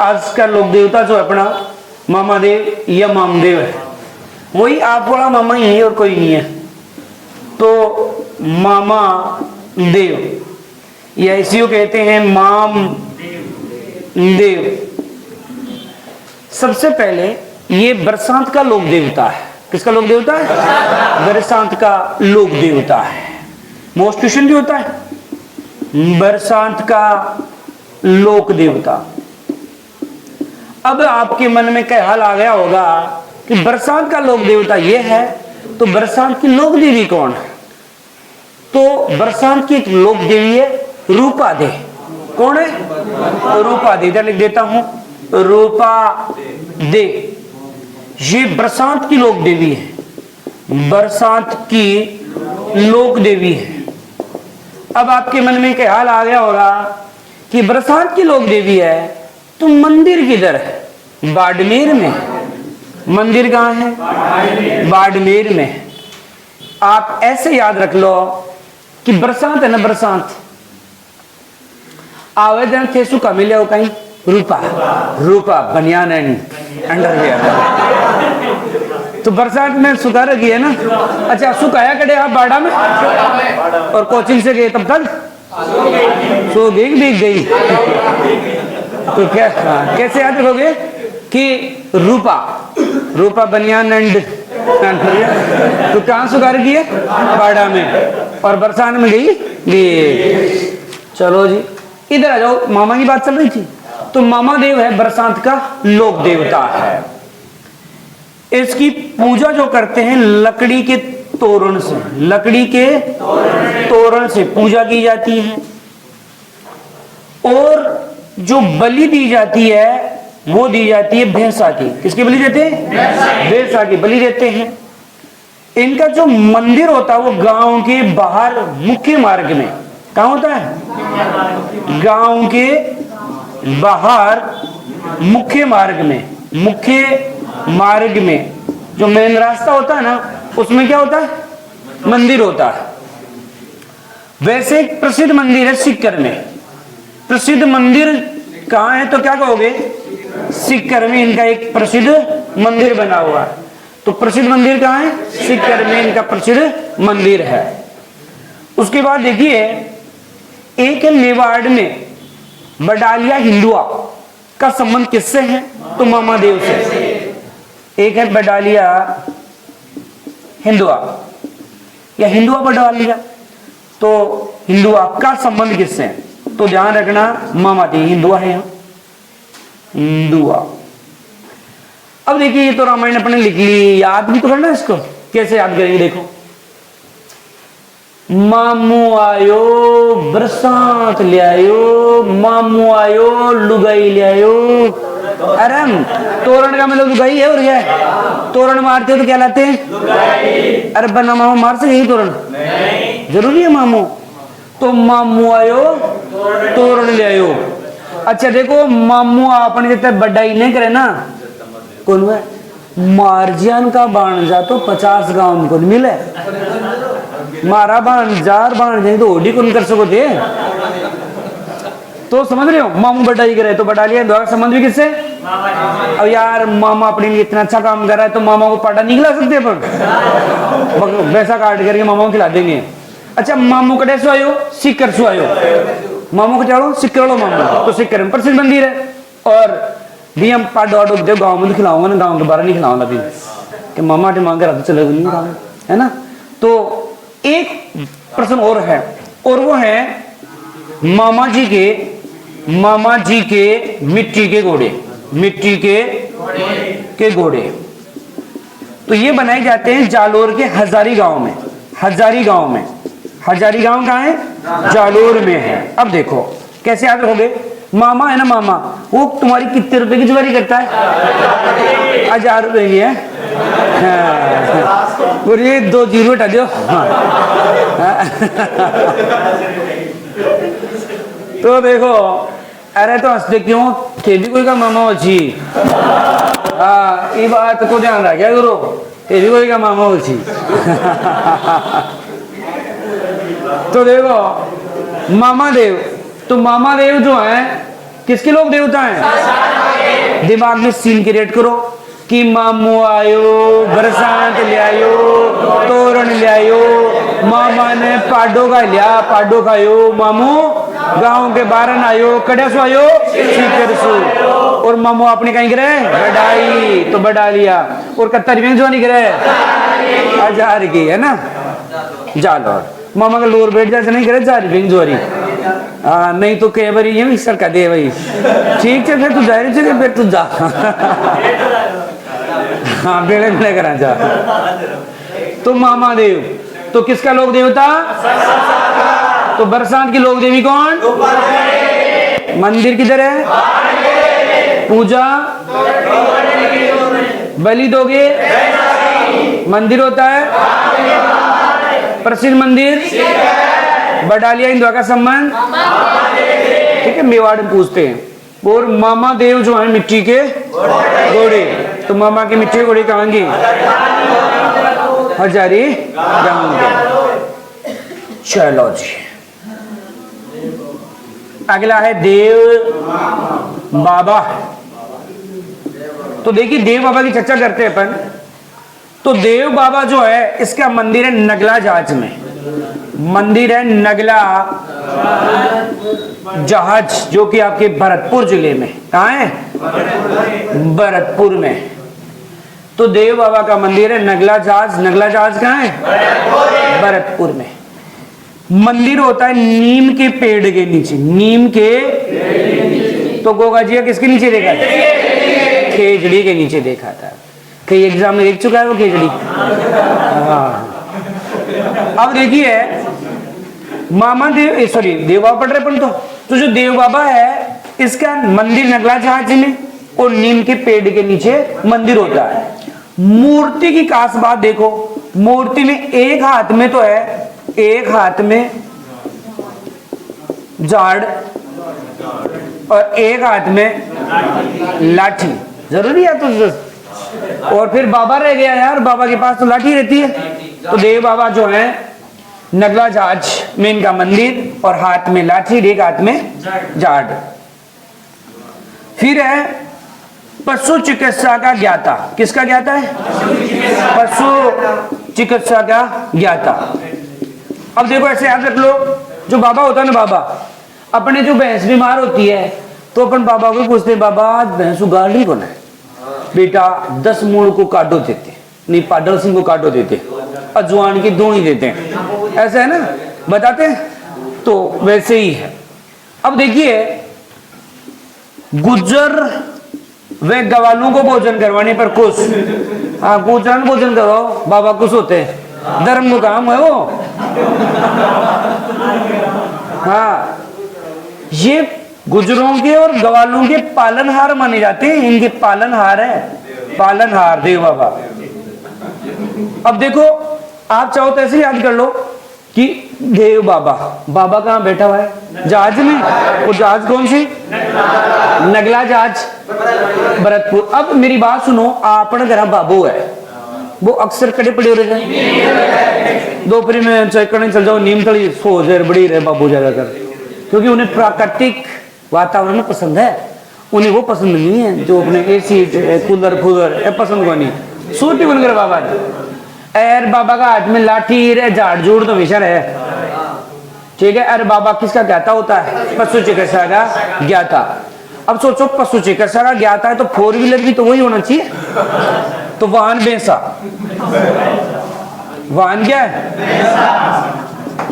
आज का लोक देवता जो अपना मामा देव या मामदेव है, वही आप वाला मामा ही है और कोई नहीं है। तो मामा देव या इसी को कहते हैं माम देव। सबसे पहले ये बरसात का लोक देवता है। किसका लोक देवता है? बरसात का लोक देवता है। मोस्ट क्वेश्चन भी होता है बरसात का लोक देवता। अब आपके मन में ख्याल आ गया होगा कि बरसात का लोक देवता यह है, तो बरसात की लोक देवी कौन है? तो बरसात की एक लोक देवी है रूपा दे। कौन है? रूपा दे। इधर लिख देता हूं, रूपा दे। ये बरसात की लोक देवी है, बरसात की लोक देवी है। अब आपके मन में ख्याल आ गया होगा कि बरसात की लोक देवी है, तो मंदिर किधर है? बाड़मेर में। मंदिर कहां है? बाड़मेर में। आप ऐसे याद रख लो कि बरसात है ना, बरसात आवेदन थे सुखा मिले हो कहीं रूपा, रूपा बनियान एंड अंडरवियर। तो बरसात में सुखा रखी है ना। अच्छा, सुखाया कड़े आप बाड़ा में और कोचिंग से गए तब तक सो भीग गई। तो क्या कैसे याद रखोगे कि रूपा, रूपा बनियान एंड तो कहां सुखा रखी है? बाड़ा में। और बरसात में गई। चलो जी, इधर आ जाओ। मामा की बात चल रही थी, तो मामा देव है बरसात का लोक देवता है। इसकी पूजा जो करते हैं लकड़ी के तोरण से, लकड़ी के तोरण से पूजा की जाती है। और जो बलि दी जाती है वो दी जाती है भैंसा की। किसकी बलि देते हैं? भैंसा की बलि देते हैं। इनका जो मंदिर होता है वो गांव के बाहर मुख्य मार्ग में। कहां होता है? गांव के बाहर मुख्य मार्ग में। मुख्य मार्ग में जो मेन रास्ता होता है ना, उसमें क्या होता है? मंदिर होता है। वैसे एक प्रसिद्ध मंदिर है सीकर में। प्रसिद्ध मंदिर कहां है तो क्या कहोगे? सीकर में इनका एक प्रसिद्ध मंदिर बना हुआ है। तो प्रसिद्ध मंदिर कहां है? सीकर में इनका प्रसिद्ध मंदिर है। उसके बाद देखिए, एक है मेवाड़ में बडालिया हिंदुआ का संबंध किससे है? तो मामा देव से। एक है बडालिया हिंदुआ या हिंदुआ बडालिया, तो हिंदुआ का संबंध किससे है? तो ध्यान रखना, मामा देव हिंदुआ है यहां, हिंदुआ। अब देखिए, ये तो रामायण अपने लिख ली, याद भी तो करना इसको। कैसे याद करेंगे? देखो, मामू आयो बरसात ले आयो, मामू आयो लुगाई ले आयो। अरे तोरण का मतलब लुगाई है। और क्या है? तोरण मारते हो तो क्या लाते हैं? अरे बना मामू मार सके यही तोरण? जरूरी है मामू। तो मामू आयो तोरण ले आयो। अच्छा देखो, मामू आपने जितना बड़ाई नहीं करे ना, कौन है? मार्जियान का बाणजा तो 50 गांव में कौन मिले? मारा बाणजार बाण तो ओडी कौन कर सको थे। तो समझ रहे हो, मामू बड़ाई करे तो बडालिया द्वारा संबंध भी किससे? अब यार मामा अपने लिए इतना अच्छा काम कर रहा है तो मामा को पाटा नहीं खिला सकते? पर वैसा काट करके मामा को खिला देंगे। अच्छा, मामू कड़े सो आयो? सीकर सो आयो। मामू को चढ़ो सिक्कड़ो मामू, तो सिक्कर में प्रसिद्ध मंदिर है। और भी हम पाट वाट दे गाँव में तो खिलाऊंगा ना, गाँव के बाहर नहीं खिलाऊंगा भी कि मामा के मांग कर चले नहीं गाँव, है ना। तो एक प्रश्न और है, और वो है मामा जी के मिट्टी के घोड़े। मिट्टी के घोड़े तो ये बनाए जाते हैं जालोर के हजारी गांव में। हजारी गांव में, हजारी गांव कहाँ है? जालोर में है। अब देखो कैसे याद रखोगे? मामा है ना, मामा वो तुम्हारी कितने रुपए की चुवारी करता है? 1000 रुपए की है। और ये 2 जीरो हटा दो। तो देखो, अरे तो हंसते क्यों? तेरी कोई का मामा अच्छी। हाँ, ये बात को ध्यान रखा करो, तेरी कोई का मामा अच्छी। तो देखो मामा देव, तो मामा देव जो है किसके लोग देवता हैं? दिमाग में सीन क्रिएट करो कि मामू आयो, बरसात ले आयो, तोरण ले आयो, मामा ने पाडो का लिया, पाडो खायो, मामू गांव के बारन आयो, कड़े सो आयो, सीकर सो, और मामू अपने कहीं करे बढ़ाई तो बढ़ा लिया, और कत्तर में जो नहीं करे 1000 की है ना, जालो मामा का लोर बैठ जाए नहीं करे 1000 रुपये जोरी, हाँ नहीं तो कई बार ये मिक्सर का दे भाई, ठीक है फिर तू जा रही फिर तू जा, हाँ बेड़े बेड़े करा जा, तो मामा देव, तो किसका लोक देवता, तो बरसात की लोक देवी कौन, मंदिर किधर है, पूजा बलि दोगे, मंदिर होता है प्रसिद्ध मंदिर बडालिया हिंदुआ का संबंध, ठीक है, मेवाड़ में पूछते हैं, और मामा देव जो है मिट्टी के घोड़े, तो मामा के मिट्टी के घोड़े कहाँ की, हजारी गांव के। चलो जी, अगला है देव बाबा। तो देखिए देव बाबा की चर्चा करते हैं अपन। तो देव बाबा जो है इसका मंदिर है नगला जहाज में, मंदिर है नगला जहाज, जो कि आपके भरतपुर जिले में, कहाँ है, भरतपुर में। तो देव बाबा का मंदिर है नगला जहाज, नगला जहाज कहाँ है, भरतपुर में। मंदिर होता है नीम के पेड़ के नीचे, नीम के, तो गोगा जी किसके नीचे देखा था, खेजड़ी के नीचे देखा था, कई एग्जाम में देख चुका है वो खेजड़ी। हाँ अब देखिए मामा देव, सॉरी देव बाबा पढ़ रहे अपन, तो जो देव बाबा है इसका मंदिर नगला जहाज में और नीम के पेड़ के नीचे मंदिर होता है। मूर्ति की खास बात देखो, मूर्ति में एक हाथ में तो है, एक हाथ में झाड़ और एक हाथ में लाठी, जरूरी है तो, और फिर बाबा रह गया यार, बाबा के पास तो लाठी रहती है। तो देव बाबा जो है नगला जहाज में इनका मंदिर और हाथ में लाठी, एक हाथ में झाड़। फिर है पशु चिकित्सा का ज्ञाता, किसका ज्ञाता है, पशु चिकित्सा का ज्ञाता। अब देखो ऐसे याद रख लो, जो बाबा होता है ना, बाबा अपने जो भैंस बीमार होती है तो अपन बाबा को पूछते हैं, बाबा भैंस उगाड़ रही कौन है, बेटा 10 मूल को काटो देते, नहीं पाडल सिंह को काटो देते, अजवान की दोनी देते हैं, ऐसा है ना बताते हैं। तो वैसे ही है। अब देखिए गुज्जर वे गवालों को भोजन करवाने पर खुश, हाँ गुजरान भोजन करो बाबा खुश होते हैं, धर्म को काम है वो। हाँ ये गुजरों के और गवालों के पालनहार माने जाते हैं, इनके पालनहार है, पालनहार देव बाबा। अब देखो आप चाहो तो ऐसे याद कर लो कि देव बाबा, बाबा कहाँ बैठा हुआ है, जहाज में, और जहाज कौन सी, नगला जहाज भरतपुर। अब मेरी बात सुनो, आपन घर बाबू है वो अक्सर कड़े पड़े हो रहे हैं, दोपहर में चेक करने चल जाओ, नीम तली सो देर बड़ी रहे बाबू ज्यादातर, क्योंकि उन्हें प्राकृतिक वातावरण पसंद है, उन्हें वो पसंद नहीं है जो अपने एसी कूलर फूलर पसंद को नहीं। सूटी बनकर बाबा एर बाबा का हाथ में लाठी रे झाड़ झूड़ तो हमेशा रहे, ठीक है। अरे बाबा किसका ज्ञाता होता है, पशु चिकित्सा का ज्ञाता। अब सोचो पशु चिकित्सा का ज्ञाता है तो 4 व्हीलर भी तो वही होना चाहिए, तो वाहन भैंसा, वाहन क्या है,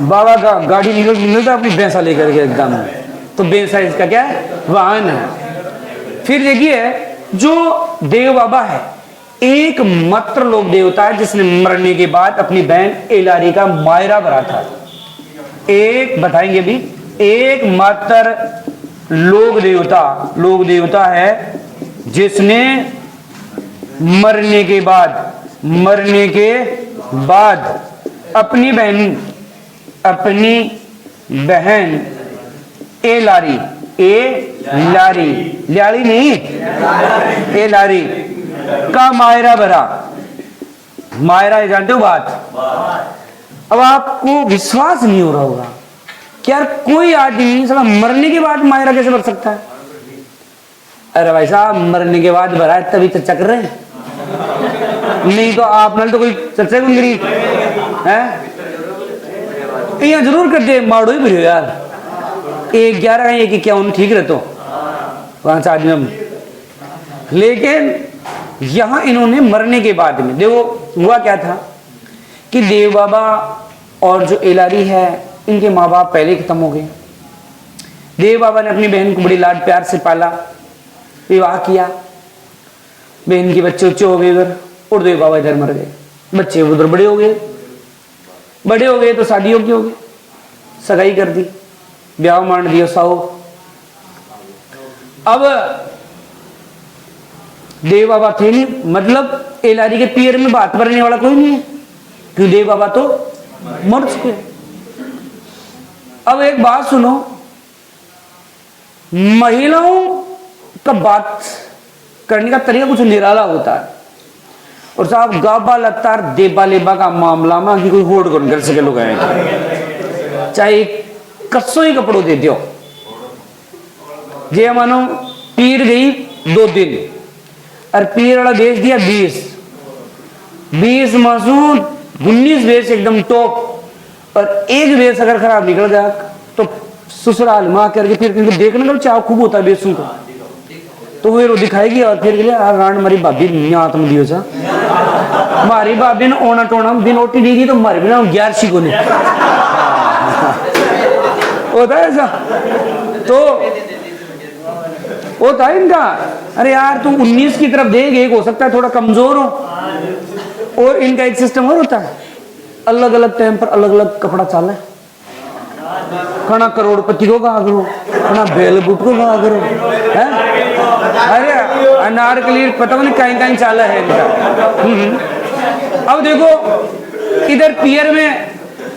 बाबा का गाड़ी निकलता अपनी भैंसा लेकर के एकदम, तो भैंसा इसका क्या है, वाहन है। फिर देखिए जो देव बाबा है एक मात्र लोक देवता है जिसने मरने के बाद अपनी बहन एलारी का मायरा भरा था। एक बताएंगे भी, एक मात्र लोक देवता है जिसने मरने के बाद अपनी बहन एलारी, ल्यारी नहीं, एलारी का मायरा भरा। मायरा ये जानते हो बात। अब आपको विश्वास नहीं हो रहा होगा कि यार कोई आदमी साला मरने के बाद मायरा कैसे भर सकता है। अरे भाई साहब मरने के बाद भरा है तभी चर्चा कर रहे हैं, नहीं तो आप नाल तो कोई चर्चा कौन करी है। यहाँ जरूर करते माड़ो ही भरियो यार, 11 एक 51 ठीक रहते 5 आदमी हम। लेकिन यहां इन्होंने मरने के बाद में देखो हुआ क्या था कि देव बाबा और जो एलारी है इनके माँ बाप पहले खत्म हो गए। देव बाबा ने अपनी बहन को बड़ी लाड प्यार से पाला, विवाह किया, बहन के बच्चे उच्चे हो गए इधर, और देव बाबा इधर मर गए। बच्चे उधर बड़े हो गए, बड़े हो गए तो शादियों की हो गई, सगाई कर दी, ब्याह मान दिया साहू। अब देव बाबा थे नहीं, मतलब एलारी के पीर में बात करने वाला कोई नहीं है, क्यों देव बाबा तो मर चुके। अब एक बात सुनो, महिलाओं का बात करने का तरीका कुछ निराला होता है, और साहब गाबा लतार देबा लेबा का मामला में कि कोई होड़ कौन कर सके लोग आए, चाहे कस्सों ही कपड़ों दे दियो। जे मानो पीर गई 2 दिन और पीर वाला भेज दिया 20 मासूम 19 वेश एकदम टॉप, और एक वेश अगर खराब निकल गया तो ससुराल में आकर के फिर देखने का चाव खूब होता है बेसों का, तो फिर वो दिखाएगी और फिर रान मारी भाभी आत्म दियो चा मारी भाभी ने ओना टोना दिन ओटी दी थी तो मारी बिना 11 को नहीं होता है ऐसा, तो होता है इनका। अरे यार तू 19 की तरफ देख, एक हो सकता है थोड़ा कमजोर हो, और इनका एक सिस्टम और होता है, अलग अलग टाइम पर अलग अलग कपड़ा चाल है, खाना करोड़पति को कहा करो, खाना बेलबुट को कहा करो है? अरे अनारकली पता नहीं कहीं कहीं चाला है इनका। अब देखो इधर पियर में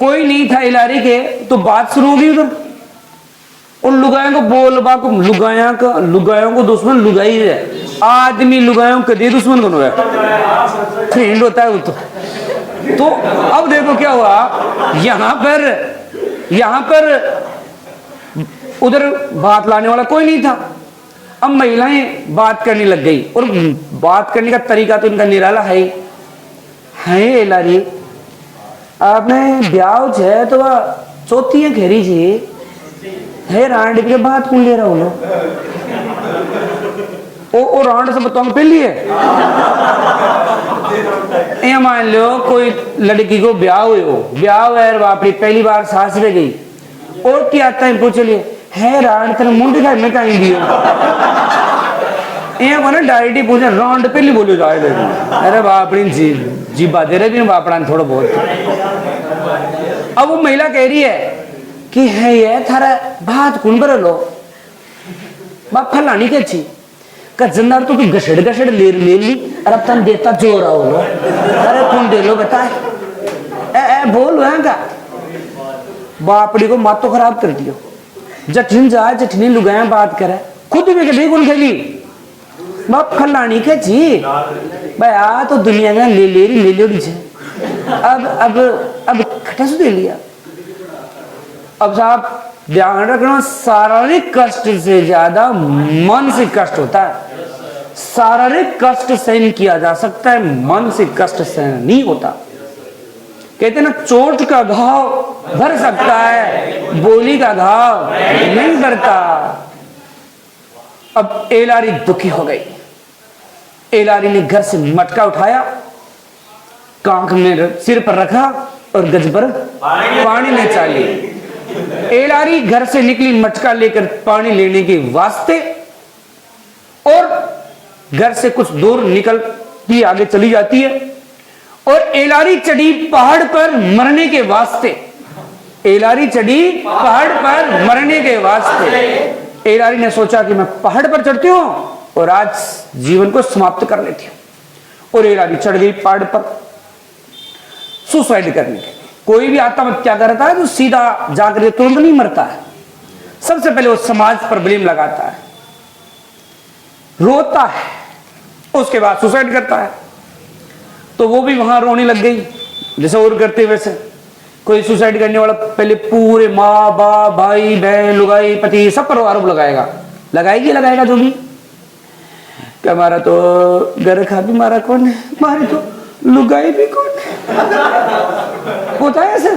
कोई नहीं था इलारी के, तो बात शुरू होगी उधर, और लुगायों को बोलबा को लुगायों को दुश्मन लुगाई है, आदमी लुगायों कदे दुश्मन कौन है, फ्रेंड होता है वो तो अब देखो क्या हुआ, यहाँ पर उधर बात लाने वाला कोई नहीं था। अब महिलाएं बात करने लग गई, और बात करने का तरीका तो इनका निराला है एलारी आपने ब्याह है तो वह चौथी है घेरी जी है रांड के बात कौन ले रहा हूं ओ रांड से बताऊंगा पहली है। ये मान लो कोई लड़की को ब्याह हुए हो, ब्याह है बापरी पहली बार सास में गई, और क्या आता है पूछ लिए है रांड तेरे मुंडी घर में कहीं दियो, ये को ना डायरेक्ट पूछे रांड पहली बोलो जाए, अरे बापड़ी जी बात दे रहे बापड़ा थोड़ा बहुत। अब वो महिला कह रही है कि है ये थारा बात कौन बर लो बाप फलानी के अच्छी का जंदार तो तू घसड़ ले ली, अरे अब तन देता जोर आओ लो, अरे कौन दे लो बता ए बोल है का बापड़ी को मात तो खराब कर दियो, जठिन जाए जठिनी लुगाया बात करे, खुद भी कभी कौन खेली बाप फलानी के जी भाई आ तो दुनिया का ले छे, अब खटा से दे लिया। अब साहब ध्यान रखना, शारीरिक कष्ट से ज्यादा मानसिक कष्ट होता है। शारीरिक कष्ट सहन किया जा सकता है, मानसिक कष्ट सहन नहीं होता। कहते ना चोट का घाव भर सकता है, बोली का घाव नहीं भरता। अब एलारी दुखी हो गई, एलारी ने घर से मटका उठाया, कांख में सिर पर रखा और गज पर पानी ले चाली। एलारी घर से निकली मटका लेकर पानी लेने के वास्ते, और घर से कुछ दूर निकल के आगे चली जाती है, और एलारी चढ़ी पहाड़ पर मरने के वास्ते। एलारी चढ़ी पहाड़ पर मरने के वास्ते। एलारी ने सोचा कि मैं पहाड़ पर चढ़ती हूं और आज जीवन को समाप्त कर लेती हूं, और एलारी चढ़ गई पहाड़ पर सुसाइड करने के लिए। कोई भी आत्महत्या करता है तो सीधा जाकर तुरंत नहीं मरता है, सबसे पहले वो समाज पर ब्लेम लगाता है, रोता है, उसके बाद सुसाइड करता है। तो वो भी वहां रोने लग गई जैसे और करते वैसे। कोई सुसाइड करने वाला पहले पूरे माँ बाप भाई बहन लुगाई पति सब पर आरोप लगाएगा, लगाएगा जो भी। क्या मारा तो घर खा भी मारा कौन है, मारी तो लुगाई भी कौन है। होता है ऐसा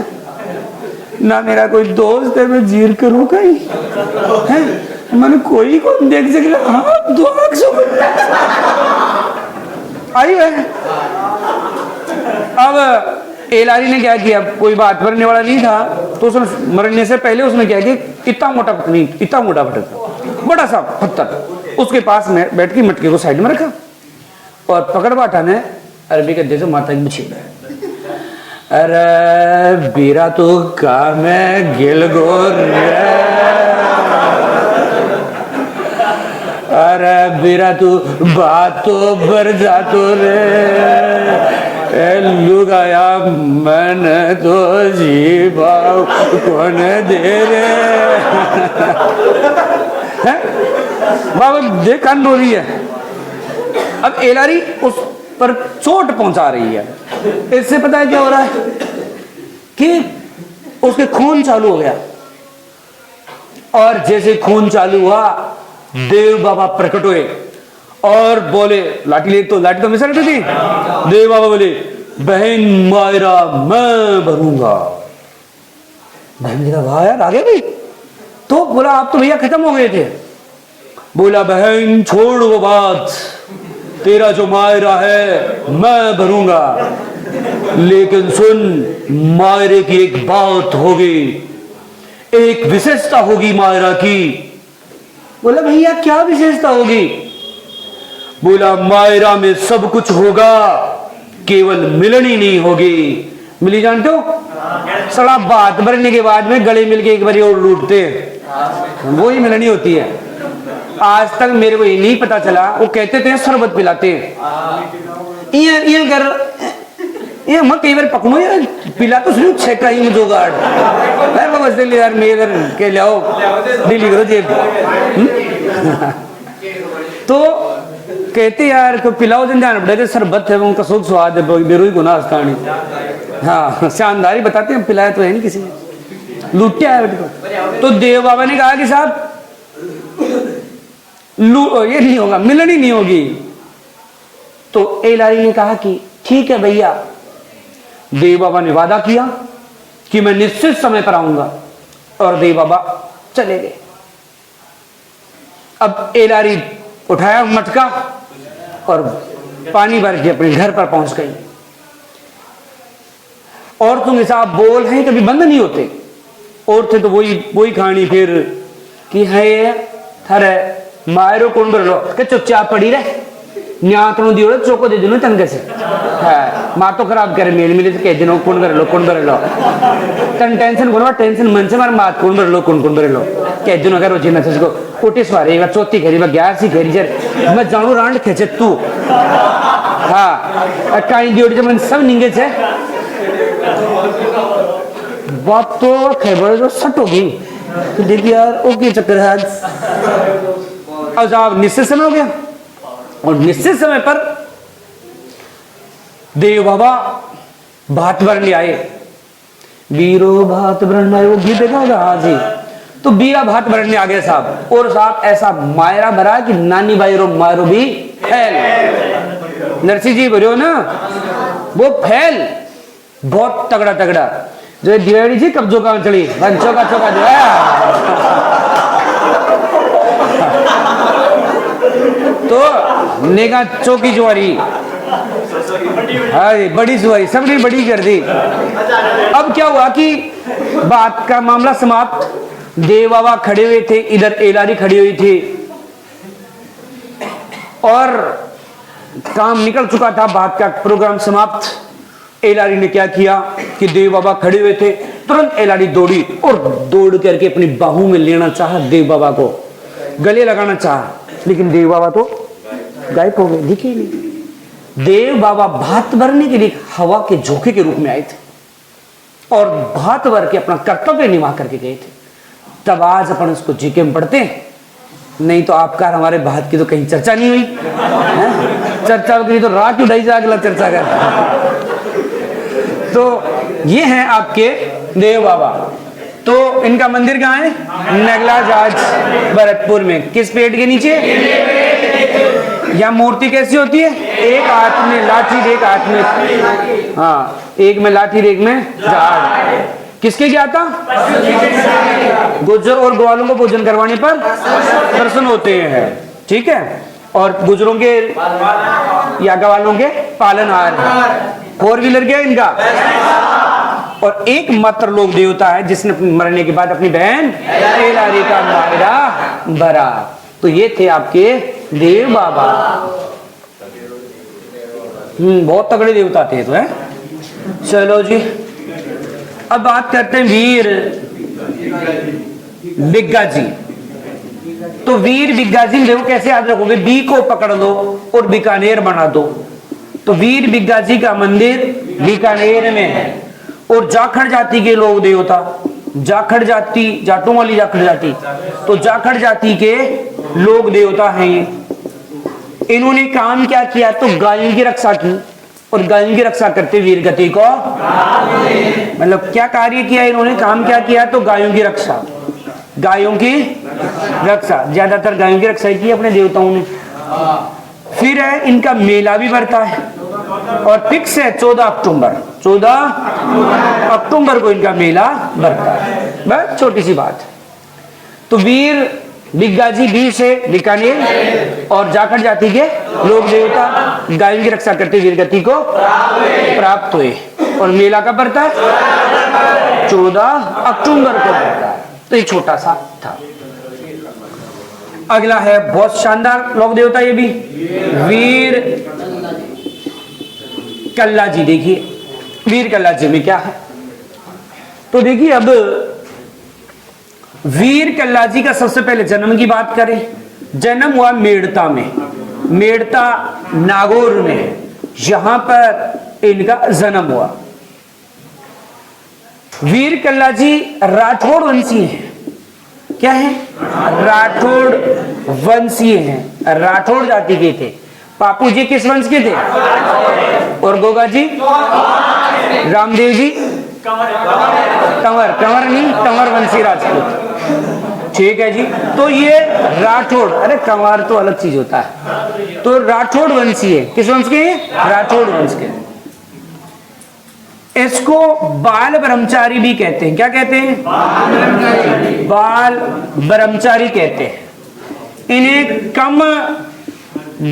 ना, मेरा कोई दोस्त है मैं जीर करूं कहीं है, मैंने कोई कौन देख सके। हाँ 2 लाख आई है। अब एलारी ने क्या किया, कोई बात भरने वाला नहीं था, तो उसने मरने से पहले उसने क्या किया, इतना मोटा पत्थर, बड़ा सा पत्थर उसके पास में बैठ के मटके को साइड में रखा और पकड़ बाटा ने अरबी के जैसे माता की छेड़ा, अरे बीरा तो काम है गिल गोर, अरे बीरा तू बात तो बर जातो रे, लुगाया मन तो जीवा कौन दे रे। बाबा देख कान रो रही है। अब एलारी उस पर चोट पहुंचा रही है। इससे पता है क्या हो रहा है कि उसके खून चालू हो गया, और जैसे खून चालू हुआ देव बाबा प्रकट हुए और बोले, लाठी ले तो लाठी तो मिस रही थी, देव बाबा बोले बहन मायरा मैं भरूंगा। बहन जी का वाह यार आगे भी, तो बोला आप तो भैया खत्म हो गए थे। बोला बहन छोड़ वो बात, तेरा जो मायरा है मैं भरूंगा, लेकिन सुन मायरे की एक बात होगी, एक विशेषता होगी मायरा की। बोला भैया क्या विशेषता होगी। बोला मायरा में सब कुछ होगा, केवल मिलनी नहीं होगी। मिली जानते हो, सड़ा बात भरने के बाद में गले मिल के एक बार और लूटते हैं, वो ही मिलनी होती है। आज तक मेरे को ये नहीं पता चला, वो कहते थे शरबत पिलाते ये कर ये मैं कई बार पकड़ू यार, पिला तो सिर्फ छेका ही में जोगाड़ यार मेरे के लाओ दिल्ली करो जेब। तो कहते यार को पिलाओ जन ध्यान पड़े शरबत है उनका सुख स्वाद है बेरोई गुना स्थानी। हाँ शानदारी बताते हैं, पिलाया तो है नहीं किसी ने, लूटिया है। तो देव बाबा ने कहा कि साहब ये नहीं होगा, मिलनी नहीं होगी। तो एलारी ने कहा कि ठीक है भैया। देव बाबा ने वादा किया कि मैं निश्चित समय पर आऊंगा, और देव बाबा चले गए। अब एलारी उठाया मटका और पानी भर के अपने घर पर पहुंच गई। और तुम साहब बोल हैं कभी बंद नहीं होते, और थे तो वही कहानी फिर कि है थारे मायरो कौन बरलो के चुपचाप पड़ी रहे, न्यातनो दियो चोको दे दिनो तंगे से है मां तो खराब करे मेल मिले के दिनो कौन बरलो तन टेंशन कोन टेंशन मन से मार मात कौन बरलो के दिनो अगर रोजी मैसेज को कोटी सवारी एक चौथी घेरी में 11वीं घेरी जर मैं जानू रांड खेचे तू। हां काई दियोड़ी मन सब निंगे छे बात तो खबर जो सट होगी। तो देखिए यार ओके चक्कर है आज। अब जब निश्चित समय हो गया और निश्चित समय पर देव बाबा भात भरने आए, वीरो भात भरने आए, वो गीत देखा आज ही। तो बीरा भात भरने आ गए साहब, और साहब ऐसा मायरा भरा कि नानी भाई रो मारो भी फैल, नरसिंह जी भरो ना वो फैल बहुत तगड़ा तगड़ा। जो दिवाली जी कब्जों का चली चौका चौका जो तो नेगा चौकी जुआरी बड़ी जुआरी सबने बड़ी कर दी। अब क्या हुआ कि बात का मामला समाप्त, देव बाबा खड़े हुए थे, इधर एलारी खड़ी हुई थी और काम निकल चुका था, बात का प्रोग्राम समाप्त। एलारी ने क्या किया कि देव बाबा खड़े हुए थे, तुरंत एलारी दौड़ी और दौड़ करके अपनी बाहू में लेना चाहा, देव बाबा को गले लगाना चाहा, लेकिन देव बाबा तो गायब हो गए, दिखे नहीं। देव बाबा भात भरने के लिए हवा के झोंके के रूप में आए थे और भात भर के अपना कर्तव्य निभा करके गए थे। तब आज अपन उसको जीके में पढ़ते हैं, नहीं तो आपका हमारे भात की तो कहीं चर्चा नहीं हुई है? चर्चा की तो रात उठाई जा अगला चर्चा कर। तो ये हैं आपके देव बाबा। तो इनका मंदिर कहाँ है? नगला जाज भरतपुर में। किस पेड़ के नीचे? या मूर्ति कैसी होती है, एक हाथ में लाठी एक हाथ में, हाँ एक में लाठी एक में झाड़। किसके क्या था, गुज्जर और ग्वालों को भोजन करवाने पर प्रसन्न होते हैं, ठीक है। और गुजरों के या ग्वालों के पालनहार, 4 व्हीलर क्या इनका। और एक मात्र लोक देवता है जिसने मरने के बाद अपनी बहन एलारी का मायरा भरा। तो ये थे आपके देव बाबा। बहुत तगड़े देवता थे तो है। चलो जी, अब बात करते हैं वीर बिग्गा जी। तो वीर बिग्गा जी देखो कैसे याद रखोगे, बी को पकड़ लो और बीकानेर बना दो। तो वीर बिग्गा जी का मंदिर बीकानेर में है। और जाखड़ जाति के लोग देवता, जाखड़ जाति, जाटों वाली जाखड़ जाति, तो जाखड़ जाति के लोग देवता हैं ये। इन्होंने काम क्या किया, तो गायों की रक्षा की। और गायों की रक्षा करते वीर गति को, मतलब क्या कार्य किया इन्होंने, काम क्या किया, तो गायों की रक्षा, गायों की रक्षा, ज्यादातर गायों की रक्षा की अपने देवताओं ने। फिर है इनका मेला भी बढ़ता है और फिक्स है 14 अक्टूबर, 14 अक्टूबर को इनका मेला बढ़ता है। बस छोटी सी बात। तो वीर बिग्गा जी बी से बीकानेर और जाखड़ जाति के लोक देवता गायों की रक्षा करते वीर गति को प्राप्त हुए। और मेला कब पड़ता है, 14 अक्टूबर को पड़ता है। तो ये छोटा सा था। अगला है बहुत शानदार लोक देवता ये भी, वीर कल्ला जी। देखिए वीर कल्ला जी में क्या है, तो देखिए अब वीर कल्ला जी का सबसे पहले जन्म की बात करें। जन्म हुआ मेड़ता में, मेड़ता नागौर में, यहां पर इनका जन्म हुआ। वीर कल्ला जी राठौड़ वंशीय हैं। क्या है, राठौड़ वंशीय हैं, राठौड़ जाति के थे। पापू जी किस वंश के थे, और गोगा जी, रामदेव जी कंवर, कंवर नहीं, कंवर वंशी राजपूत, ठीक है जी। तो ये राठौड़, अरे कंवर तो अलग चीज होता है। तो राठौड़ वंशी है, किस वंश के, राठौड़ वंश के। इसको बाल ब्रह्मचारी भी कहते हैं। क्या कहते हैं, बाल ब्रह्मचारी कहते हैं। इन्हें कम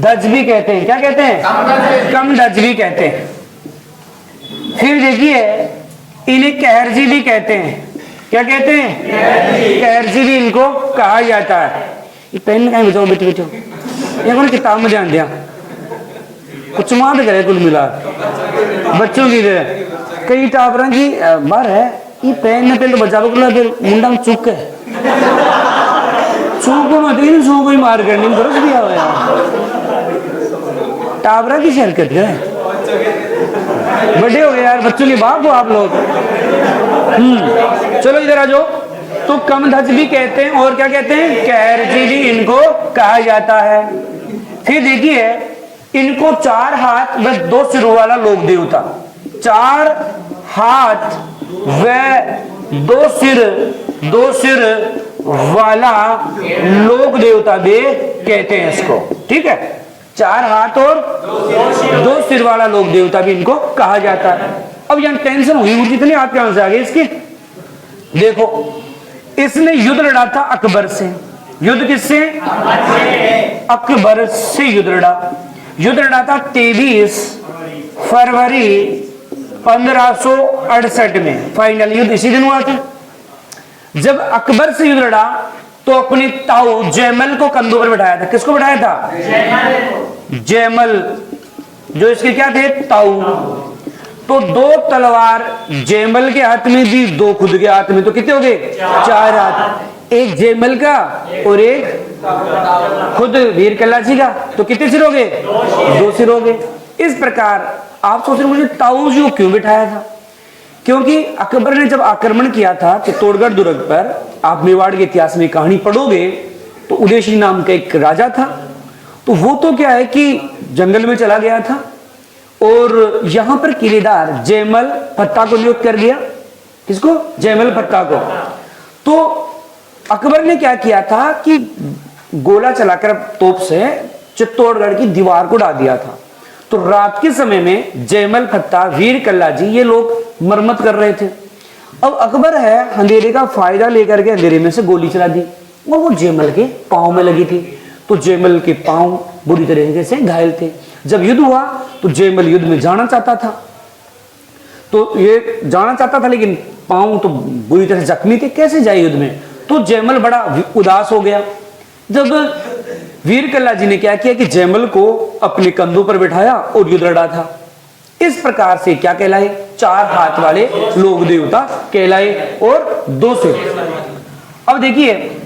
धज भी कहते हैं। क्या कहते हैं, कम धज भी कहते हैं। फिर देखिए इन्हें कहरजी भी कहते हैं। क्या कहते हैं, कहरजी भी इनको कहा जाता है। ये पेन कहीं बचाओ बेटे, बेटो ये कौन किताब में ध्यान दिया, कुछ मार करे कुल मिला बच्चों की कई टापरा की बार है। ये पेन ने पहले बचाव को मुंडा में चुक है, चूक मत चूक ही मार करनी बरस दिया हुआ टाबरा की हरकत है। बड़े हो गए यार, बच्चों के बाप हो आप लोग। चलो इधर आ जाओ। तो कमधज भी कहते हैं और क्या कहते हैं, कहरजी भी इनको कहा जाता है। फिर देखिए इनको 4 हाथ व 2 सिरों वाला लोक देवता, 4 हाथ व 2 सिर वाला लोक देवता भी कहते हैं इसको, ठीक है। 4 हाथ और 2 सिर वाला लोक देवता भी इनको कहा जाता है। अब यहां टेंशन हुई, कितने हाथ कहां से आ गए इसके, देखो इसने युद्ध लड़ा था अकबर से। युद्ध किससे, अकबर से युद्ध लड़ा। युद्ध लड़ा था 23 फरवरी 1568 में। फाइनल युद्ध इसी दिन हुआ था। जब अकबर से युद्ध लड़ा तो अपने ताऊ जयमल को कंधों पर बिठाया था। किसको बिठाया था, जयमल, जो इसके क्या थे, ताऊ। तो 2 तलवार जयमल के हाथ में दी, 2 खुद के हाथ में, तो कितने हो गए, 4 हाथ। एक जयमल का और एक खुद वीर कल्ला जी का, तो कितने सिर हो गए, 2 सिर हो गए। इस प्रकार आप सोच रहे मुझे ताऊ जी को क्यों बिठाया था, क्योंकि अकबर ने जब आक्रमण किया था चित्तौड़गढ़ दुर्ग पर, आप मेवाड़ के इतिहास में कहानी पढ़ोगे तो उदयसिंह नाम का एक राजा था। तो वो तो क्या है कि जंगल में चला गया था और यहां पर किलेदार जयमल पत्ता को नियुक्त कर दिया। किसको, जयमल पत्ता को। तो अकबर ने क्या किया था कि गोला चलाकर तोप से चित्तौड़गढ़ की दीवार को ढा दिया था। तो रात के समय में जयमल खत्ता, वीर कल्ला जी ये लोग मरम्मत कर रहे थे। अब अकबर है अंधेरे का फायदा लेकर के अंधेरे में से गोली चला दी और वो जयमल के पांव में लगी थी। तो जयमल के पांव बुरी तरीके से घायल थे। जब युद्ध हुआ तो जयमल युद्ध में जाना चाहता था, तो ये जाना चाहता था लेकिन पांव तो बुरी तरह जख्मी थे, कैसे जाए युद्ध में। तो जयमल बड़ा उदास हो गया। जब वीर कल्ला जी ने क्या किया कि जयमल को अपने कंधों पर बिठाया और युद्ध लड़ा था। इस प्रकार से क्या कहलाए, 4 हाथ वाले लोक देवता कहलाए और 2 सिर। अब देखिए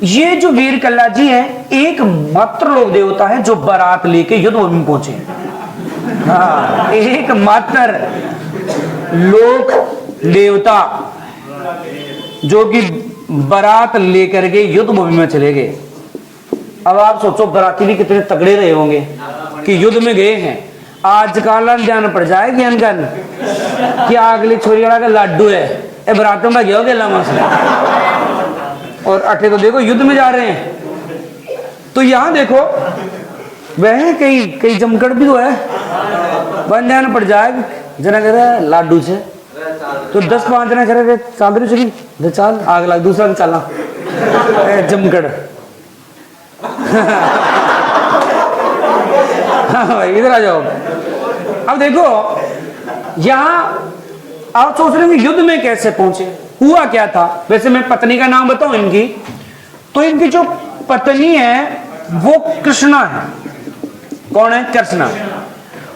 ये जो वीर कल्ला जी हैं एक मात्र लोक देवता है जो बारात लेके युद्ध भूमि में पहुंचे। हाँ, एक मात्र लोक देवता जो कि बारात लेकर के युद्ध भूमि में चले गए। अब आप सोचो बराती भी कितने तगड़े रहे होंगे कि युद्ध में गए हैं। आज का ध्यान पड़ जाए ज्ञान का कि अगली छोरी वाला का लाडू है ए बरातों में गया गेला और अठे तो देखो युद्ध में जा रहे हैं। तो यहां देखो वह कई जमकड़ भी तो है, बन ध्यान पड़ जाए जना कह रहा है लाडू से तो 10-5 जना कह रहे चाल रही चली चाल आग लग दूसरा चलना जमकड़। हाँ भाई इधर आ जाओ। अब देखो यहां आप सोच रहे हैं युद्ध में कैसे पहुंचे, हुआ क्या था। वैसे मैं पत्नी का नाम बताऊं इनकी, तो इनकी जो पत्नी है वो कृष्णा है। कौन है? कृष्णा।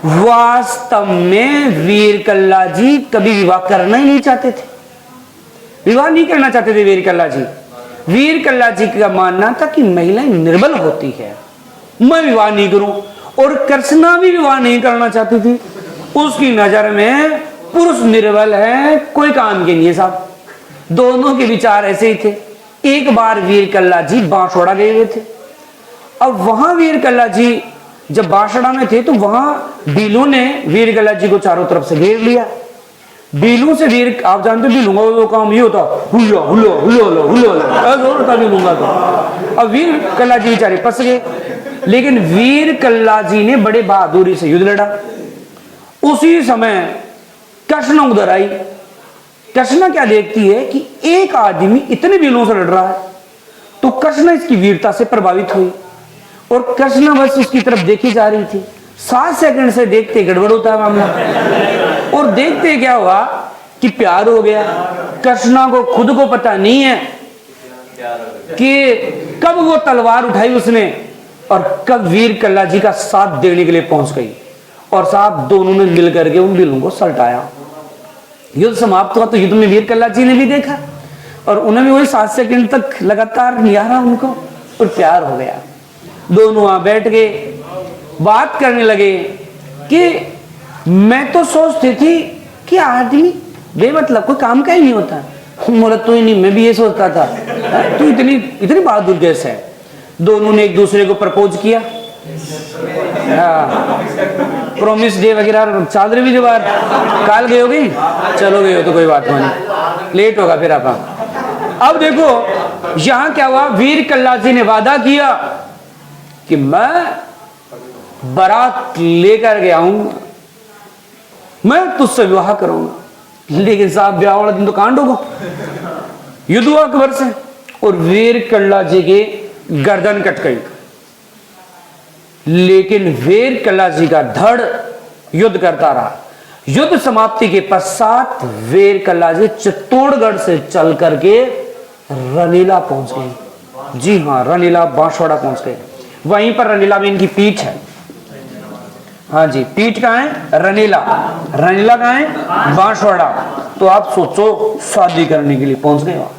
वास्तव में वीर कल्ला जी कभी विवाह करना ही नहीं चाहते थे, विवाह नहीं करना चाहते थे वीर कल्ला जी। वीर कल्ला जी का मानना था कि महिलाएं निर्बल होती है, मैं विवाह नहीं करूं। और कृष्णा भी विवाह नहीं करना चाहती थी। उसकी नजर में पुरुष निर्बल है, कोई काम के नहीं है साहब। दोनों के विचार ऐसे ही थे। एक बार वीर कल्ला जी बांसवाड़ा गए हुए थे। अब वहां वीर कल्ला जी जब बांसवाड़ा में थे तो वहां बीलू ने वीर कल्ला जी को चारों तरफ से घेर लिया। बीलू से वीर, आप जानते हो बीलूंगा वो काम ये होता हुल्लो हुल्लो हुल्लो हुल्लो हुल्लो होता बीलूंगा। तो अब वीर कल्ला जी बेचारे फंस गए। लेकिन वीर कल्ला जी ने बड़े बहादुरी से युद्ध लड़ा। उसी समय कृष्णा उधर आई। कृष्णा क्या देखती है कि एक आदमी इतने बीलों से लड़ रहा है, तो कृष्णा इसकी वीरता से प्रभावित हुई और कृष्णा बस उसकी तरफ देखी जा रही थी। 7 सेकंड से देखते गड़बड़ होता है मामला, और देखते क्या हुआ कि प्यार हो गया। कृष्णा को खुद को पता नहीं है कि कब वो तलवार उठाई उसने और कब वीर कल्ला जी का साथ देने के लिए पहुंच गई, और साहब दोनों ने मिलकर के उन बिलों को सल्टाया। युद्ध समाप्त हुआ तो युद्ध में वीर कल्ला जी ने भी देखा और उन्हें भी वही 7 सेकंड तक लगातार निहारा उनको और प्यार हो गया। दोनों वहां बैठ गए, बात करने लगे कि मैं तो सोचती थी कि आदमी बेमतलब कोई काम का ही नहीं होता। बोला तू ही नहीं, मैं भी ये सोचता था, तू इतनी बहादुर कैसे है। दोनों ने एक दूसरे को प्रपोज किया। प्रॉमिस डे वगैरह चादर भी जो बार काल गए हो गई, चलो गए हो तो कोई बात नहीं, लेट होगा फिर आप। अब देखो यहां क्या हुआ, वीर कल्ला जी ने वादा किया कि मैं बारात लेकर के आऊंगा, मैं तुझसे विवाह करूंगा। लेकिन साहब ब्याह वाला दिन तो कांड होगा। युद्ध हुआ अकबर से और वीर कल्ला जी की गर्दन कट गई। लेकिन वीर कल्ला जी का धड़ युद्ध करता रहा। युद्ध समाप्ति के पश्चात वीर कल्ला जी चित्तौड़गढ़ से चल करके रनीला पहुंच गए। जी हाँ, रनीला बांसवाड़ा पहुंच गए। वहीं पर रनीला में इनकी पीठ है। हाँ जी, पीठ कहाँ है? रनीला। रनीला कहाँ है? बांसवाड़ा। तो आप सोचो शादी करने के लिए पहुंच गए वहां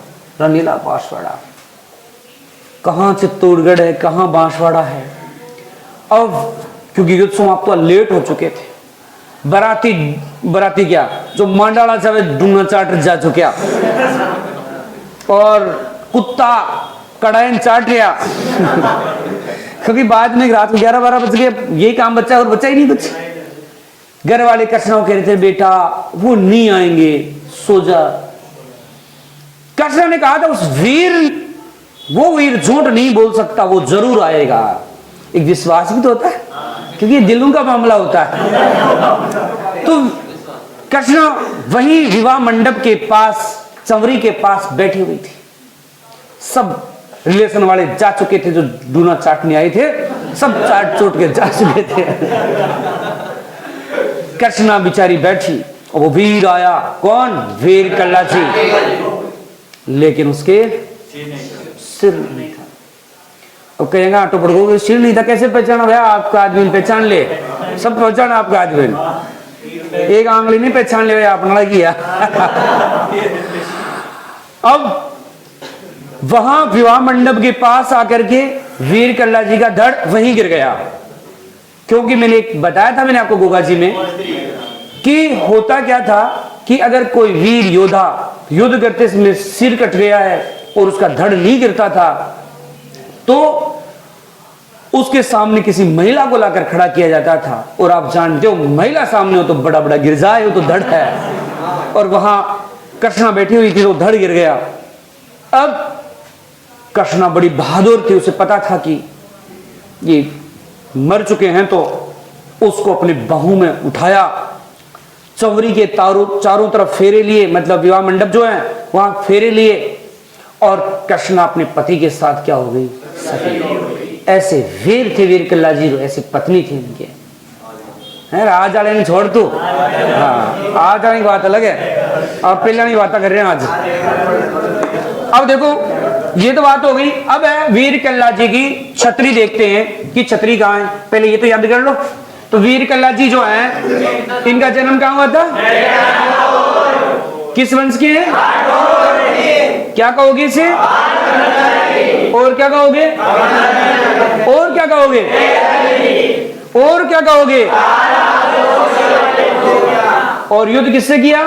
रनीला बांसवाड़ा। कहाँ चित्तौड़गढ़ है, कहाँ बांसवाड़ा है। अब क्योंकि युद्ध समाप्त हुआ, लेट हो चुके थे। बराती क्या जो मांडाला से डूंगा चाट जा चुका और कुत्ता कड़ाइन चाट गया क्योंकि बाद में रात को 11-12 बज गए, यही काम बचा और बचा ही नहीं कुछ। घर वाले कृष्णा कह रहे थे बेटा वो नहीं आएंगे, सो जा। कृष्णा ने कहा था वो वीर झूठ नहीं बोल सकता, वो जरूर आएगा। एक विश्वास भी तो होता है, क्योंकि दिलों का मामला होता है। तो कृष्ण वही विवाह मंडप के पास चंवरी के पास बैठी हुई थी। सब रिलेशन वाले जा चुके थे, जो डूना चाटने आए थे सब चाट चोट के जा चुके थे। कृष्णा बेचारी बैठी और वो वीर आया। कौन? वीर कल्ला जी। लेकिन उसके सिर नहीं था। अब कहेंगे ऑटो पड़ोगे सिर नहीं था, कैसे पहचाना भैया? आपका आदमी पहचान ले, सब पहचाना आपका आदमी, एक आंगली नहीं पहचान ले भैया, अपना किया। अब वहां विवाह मंडप के पास आकर के वीर कल्ला जी का धड़ वहीं गिर गया। क्योंकि मैंने एक बताया था, मैंने आपको गोगा जी में, कि होता क्या था कि अगर कोई वीर योद्धा युद्ध करते समय सिर कट गया है और उसका धड़ नहीं गिरता था, तो उसके सामने किसी महिला को लाकर खड़ा किया जाता था। और आप जानते हो, महिला सामने हो तो बड़ा बड़ा गिर जाए, हो तो धड़ है। और वहां कृष्णा बैठी हुई थी तो धड़ गिर गया। अब कृष्णा बड़ी बहादुर थी, उसे पता था कि ये मर चुके हैं, तो उसको अपनी बाहों में उठाया, चंवरी के चारों तरफ फेरे लिए, मतलब विवाह मंडप जो है वहां फेरे लिए, और कृष्णा अपने पति के साथ क्या हो गई? सती। ऐसे वीर थे वीर कल्ला जी, ऐसी पत्नी थी इनके। है आज वाले ने छोड़ तू, हाँ आज वाले की बात अलग है, अब पहले की बात कर रहे हैं आज। अब देखो ये तो बात हो गई। अब है वीर कल्ला जी की छतरी, देखते हैं कि छतरी कहाँ है। पहले ये तो याद कर लो। तो वीर कल्ला जी जो है, इनका जन्म कहाँ हुआ था? किस वंश के हैं? क्या कहोगे इसे? और क्या कहोगे? और क्या कहोगे? और क्या कहोगे? और युद्ध किससे किया?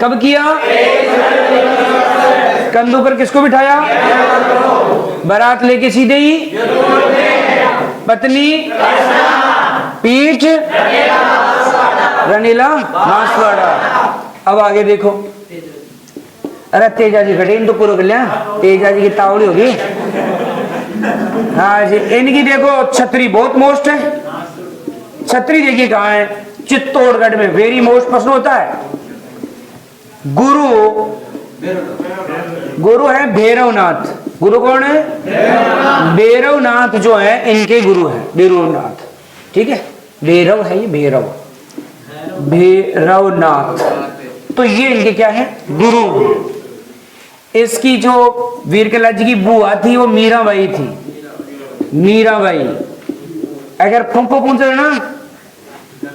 कब किया? कंधों पर किसको बिठाया? बारात लेके सीधे ही पत्नी पीठ रनीला मांसवाड़ा। अब आगे देखो। अरे तेजा जी घटे इन तो पूरा कर लिया, तेजा जी की तावड़ी होगी। हाँ जी, इनकी देखो छतरी बहुत मोस्ट है। छतरी देखिए कहाँ है? चित्तौड़गढ़ में वेरी मोस्ट प्रश्न होता है। गुरु है भैरवनाथ। गुरु कौन है? भैरवनाथ जो है इनके गुरु है, भैरवनाथ। ठीक है, भैरव है ये, भैरव भैरवनाथ। तो ये इनके क्या है? गुरु। इसकी जो वीर कल्ला जी की बुआ थी वो मीराबाई थी, मीराबाई। अगर फुंको पूछे ना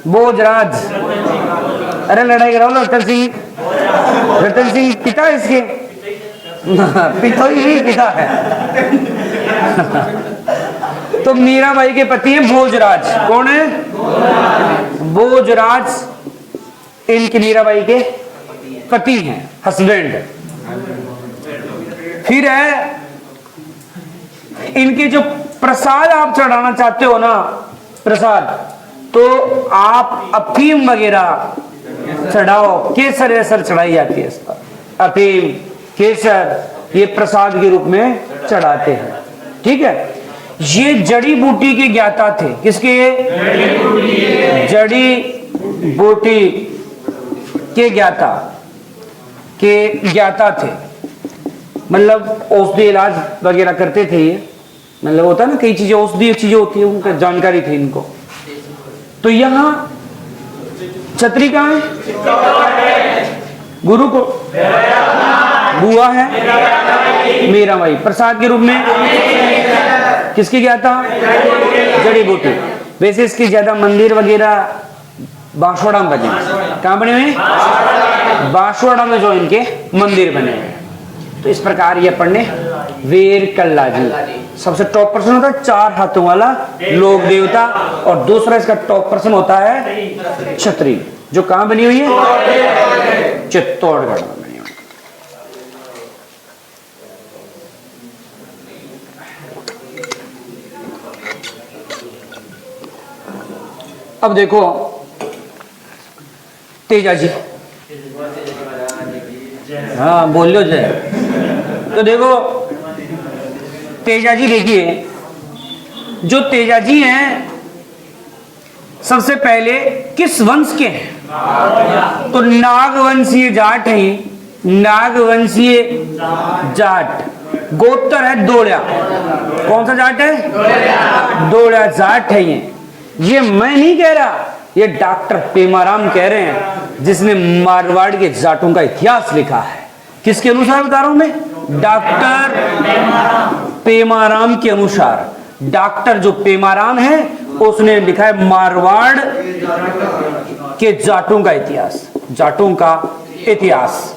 भोजराज, अरे लड़ाई कराओ रतन सिंह, रतन सिंह पिता इसके पिता ही पिता है। तो मीराबाई के पति हैं भोजराज। कौन है? भोजराज इनकी मीराबाई के पति हैं, हस्बैंड। फिर है इनके जो प्रसाद आप चढ़ाना चाहते हो ना, प्रसाद, तो आप अफीम वगैरह चढ़ाओ, केसर वेसर चढ़ाई जाती है इस पर, अफीम केसर ये प्रसाद के रूप में चढ़ाते हैं। ठीक है, ये जड़ी बूटी के ज्ञाता थे। किसके? जड़ी बूटी के ज्ञाता थे, मतलब औषधि इलाज वगैरह करते थे ये। मतलब होता है ना, कई चीजें औषधीय चीजें होती है, उनका जानकारी थी इनको। तो यहां छतरी कहाँ है? गुरु को बुआ है मीराबाई, प्रसाद के रूप में किसकी ज्ञाता? जड़ी बूटी। वैसे इसकी ज्यादा मंदिर वगैरह बांसवाड़ा में बने। कहाँ बने हुए? बांसवाड़ा में जो इनके मंदिर बने हुए। तो इस प्रकार ये पढ़ने वीर कल्ला जी सबसे टॉप पर्सन होता है, 4 हाथों वाला लोक देवता। और दूसरा इसका टॉप पर्सन होता है छतरी, जो कहां बनी हुई है? चित्तौड़गढ़ में बनी हुई। अब देखो तेजा जी, हाँ बोल लो जय। तो देखो तेजा जी, देखिए जो तेजाजी हैं सबसे पहले किस वंश के हैं? तो नागवंशीय जाट है, नागवंशीय जाट। गोत्र है दोड़िया। कौन सा जाट है? दोड़िया जाट है ये मैं नहीं कह रहा, ये डॉक्टर पेमाराम कह रहे हैं, जिसने मारवाड़ के जाटों का इतिहास लिखा है। किसके अनुसार बता रहा हूं मैं? डॉक्टर पेमाराम के अनुसार। डॉक्टर जो पेमाराम है उसने लिखा है मारवाड़ के जाटों का इतिहास, जाटों का इतिहास।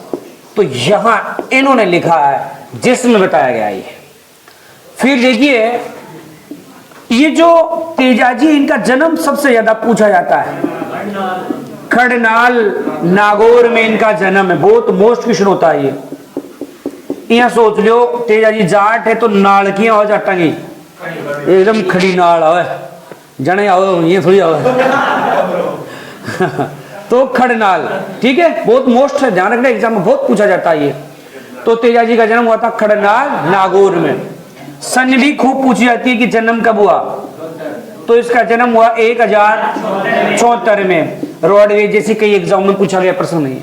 तो यहां इन्होंने लिखा है जिसमें बताया गया ये। फिर देखिए ये जो तेजाजी, इनका जन्म सबसे ज्यादा पूछा जाता है। खड़नाल नागौर में इनका जन्म है, बहुत मोस्ट क्वेश्चन होता है ये। यहां सोच लो तेजाजी जाट है तो नालकियां हो जाटांगी एकदम खड़ी नाल आवे जने आओ, ये थोड़ी आओ तो खड़नाल, ठीक है, बहुत मोस्ट है, ध्यान रखना, एग्जाम में बहुत पूछा जाता है ये। तो तेजाजी का जन्म हुआ था खड़नाल नागौर में। सन भी खूब पूछी जाती है कि जन्म कब हुआ, तो इसका जन्म हुआ 1074 में। रोडवेज जैसी कई एग्जाम में पूछा गया प्रश्न नहीं है।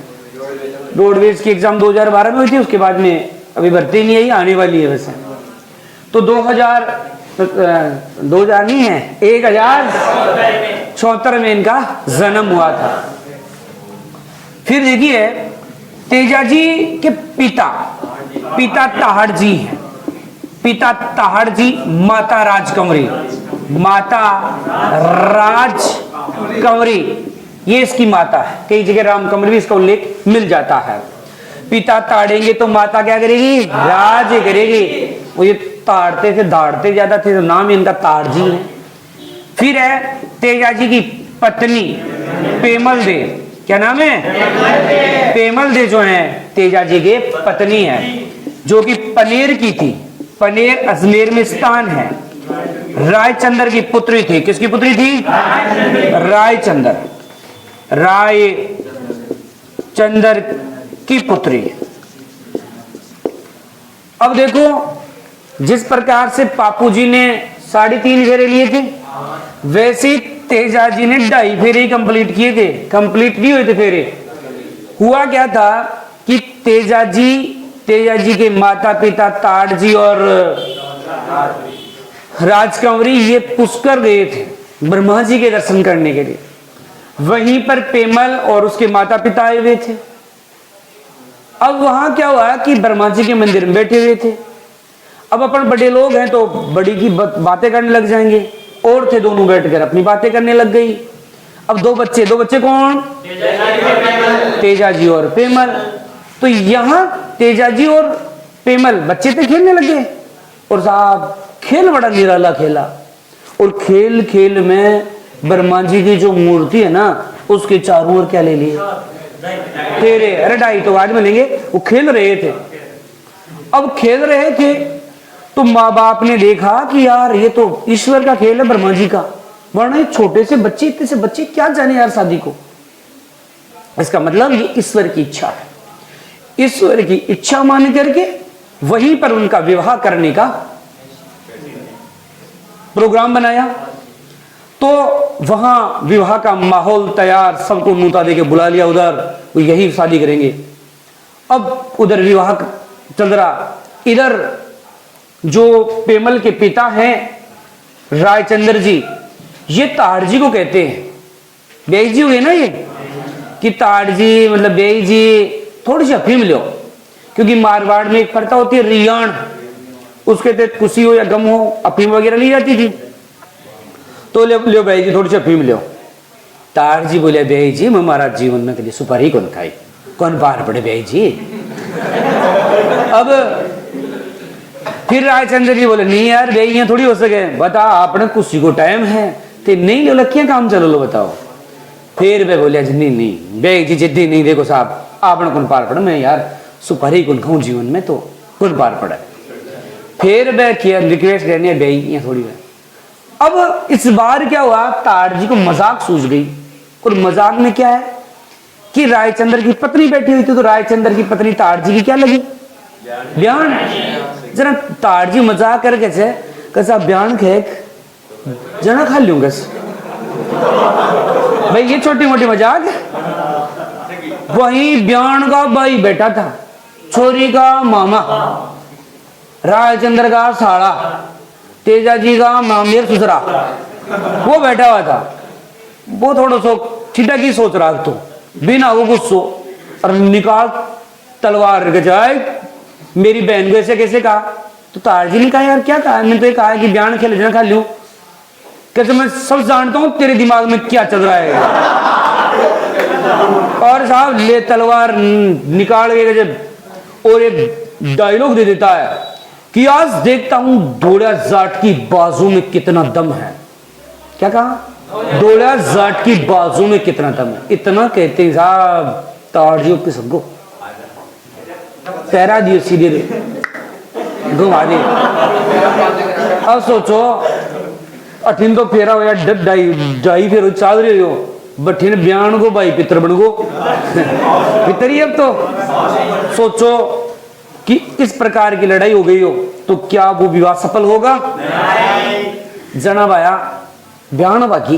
रोडवेज की एग्जाम 2012 में हुई थी, उसके बाद में अभी भर्ती नहीं आई, आने वाली है वैसे। तो 2000 नहीं है, 1074 में इनका जन्म हुआ था। फिर देखिए तेजाजी के पिता ताहड़ जी हैं। पिता ताहड़ जी, माता राजकंवरी, माता राजकंवरी ये इसकी माता है। कई जगह रामकंवरी भी इसका उल्लेख मिल जाता है। पिता ताड़ेंगे तो माता क्या करेगी? राज करेगी। वो ये ताड़ते थे, दाड़ते ज्यादा थे, तो नाम इनका ताड़ जी है। फिर है तेजाजी की पत्नी पेमल दे। क्या नाम है? पेमल दे जो है तेजाजी के पत्नी है, जो कि पनेर की थी। पनेर अजमेर में स्थान है। रायचंद्र की पुत्री थी। किसकी पुत्री थी? रायचंद्र, रायचंद्र की पुत्री। अब देखो जिस प्रकार से पापूजी ने 3.5 फेरे लिए थे, वैसे तेजाजी ने 2.5 फेरे ही कंप्लीट किए थे। कंप्लीट नहीं हुए थे फेरे। हुआ क्या था कि तेजाजी के माता पिता ताड़ जी और राजकंवरी ये पुष्कर गए थे ब्रह्मा जी के दर्शन करने के लिए। वहीं पर पेमल और उसके माता पिता आए हुए थे। अब वहां क्या हुआ कि ब्रह्मा जी के मंदिर में बैठे हुए थे। अब अपन बड़े लोग हैं तो बड़ी की बातें करने लग जाएंगे। और थे दोनों बैठकर अपनी बातें करने लग गई। अब दो बच्चे कौन? तेजाजी और पेमल। तो यहां तेजाजी और पेमल बच्चे थे, खेलने लगे। और साहब खेल बड़ा निराला खेला। और खेल खेल में ब्रह्मा जी की जो मूर्ति है ना, उसके चारों ओर क्या ले लिए? तेरे। अरे 2.5 तो बाद में लेंगे। वो खेल रहे थे। अब खेल रहे थे तो माँ बाप ने देखा कि यार ये तो ईश्वर का खेल है, ब्रह्मा जी का, वरना छोटे से बच्चे, इतने से बच्चे क्या जाने यार शादी को। इसका मतलब ये ईश्वर की इच्छा है। ईश्वर की इच्छा मान करके वहीं पर उनका विवाह करने का प्रोग्राम बनाया। तो वहां विवाह का माहौल तैयार, सबको न्योता देके बुला लिया उधर, वो यही शादी करेंगे। अब उधर विवाह चल रहा। इधर जो पेमल के पिता हैं रायचंद्र जी, ये ताड़ जी को कहते हैं। बेई जी हुए ना ये, कि ताड़ जी मतलब बेई जी थोड़ी सी अफीम लो, क्योंकि मारवाड़ में एक प्रथा होती है रियाण, उसके तहत खुशी हो या गम हो अफीम वगैरह ली जाती थी। तो लो बेई जी थोड़ी सी अफीम लो। ताड़ जी बोले बेई जी मैं महाराज जीवन में कभी सुपारी कौन खाई, कौन बाहर पड़े बेई जी। अब फिर रायचंद्र जी बोले नहीं यार बेई यहाँ थोड़ी हो सके, बता आपने खुशी को टाइम है ते नहीं लो लक्कियां काम चलो लो बताओ। फिर वे बोले नहीं बेई जी जिद्दी नहीं, देखो साहब आपने कौन पार पड़ा, मैं यार सुपारी कौन खाऊं जीवन में, तो कौन पार पड़ा। फिर वे किया रिक्वेस्ट करनी है बेई यहाँ थोड़ी है। अब इस बार क्या हुआ, ताड़ जी को मजाक सूझ गई। और मजाक में क्या है कि रायचंद्र की पत्नी बैठी हुई थी, तो रायचंद्र की पत्नी ताड़ जी की क्या लगी? बयान। जरा ताड़ जी मजाक करके से कैसा बयान खेक जना खा लूंगा भाई, ये छोटी मोटी मजाक। वही ब्यान का भाई बैठा था, छोरी का मामा, रायचंद्र का साला, तेजा जी का मामेर ससुरा, वो बैठा हुआ था। वो थोड़ा सो छिटा की सोच रहा तो बिना वो गुस्सो और निकाल तलवार के जाए मेरी बहन को ऐसे कैसे कहा। तो तारजी ने कहा यार क्या कहा, मैंने तो ये कहा कि ब्यान खेल जना खा लूं। कैसे मैं सब जानता हूं तेरे दिमाग में क्या चल रहा है। और साहब ले तलवार निकाल के जब और एक डायलॉग दे देता है कि आज देखता हूं डोड़ा जाट की बाजू में कितना दम है। क्या कहा? डोड़ा जाट की बाजू में कितना दम है। इतना कहते हैं साहब ताड़ियों की सबको पैरा दियो सीधे घुमा दे। अब सोचो अठिन तो फेरा हो डाई फेरो चाल रही हो, बठिन बयान को भाई पितर बन गो पितर ही। अब तो सोचो कि इस प्रकार की लड़ाई हो गई हो तो क्या वो विवाह सफल होगा? जना भाया बयान बाकी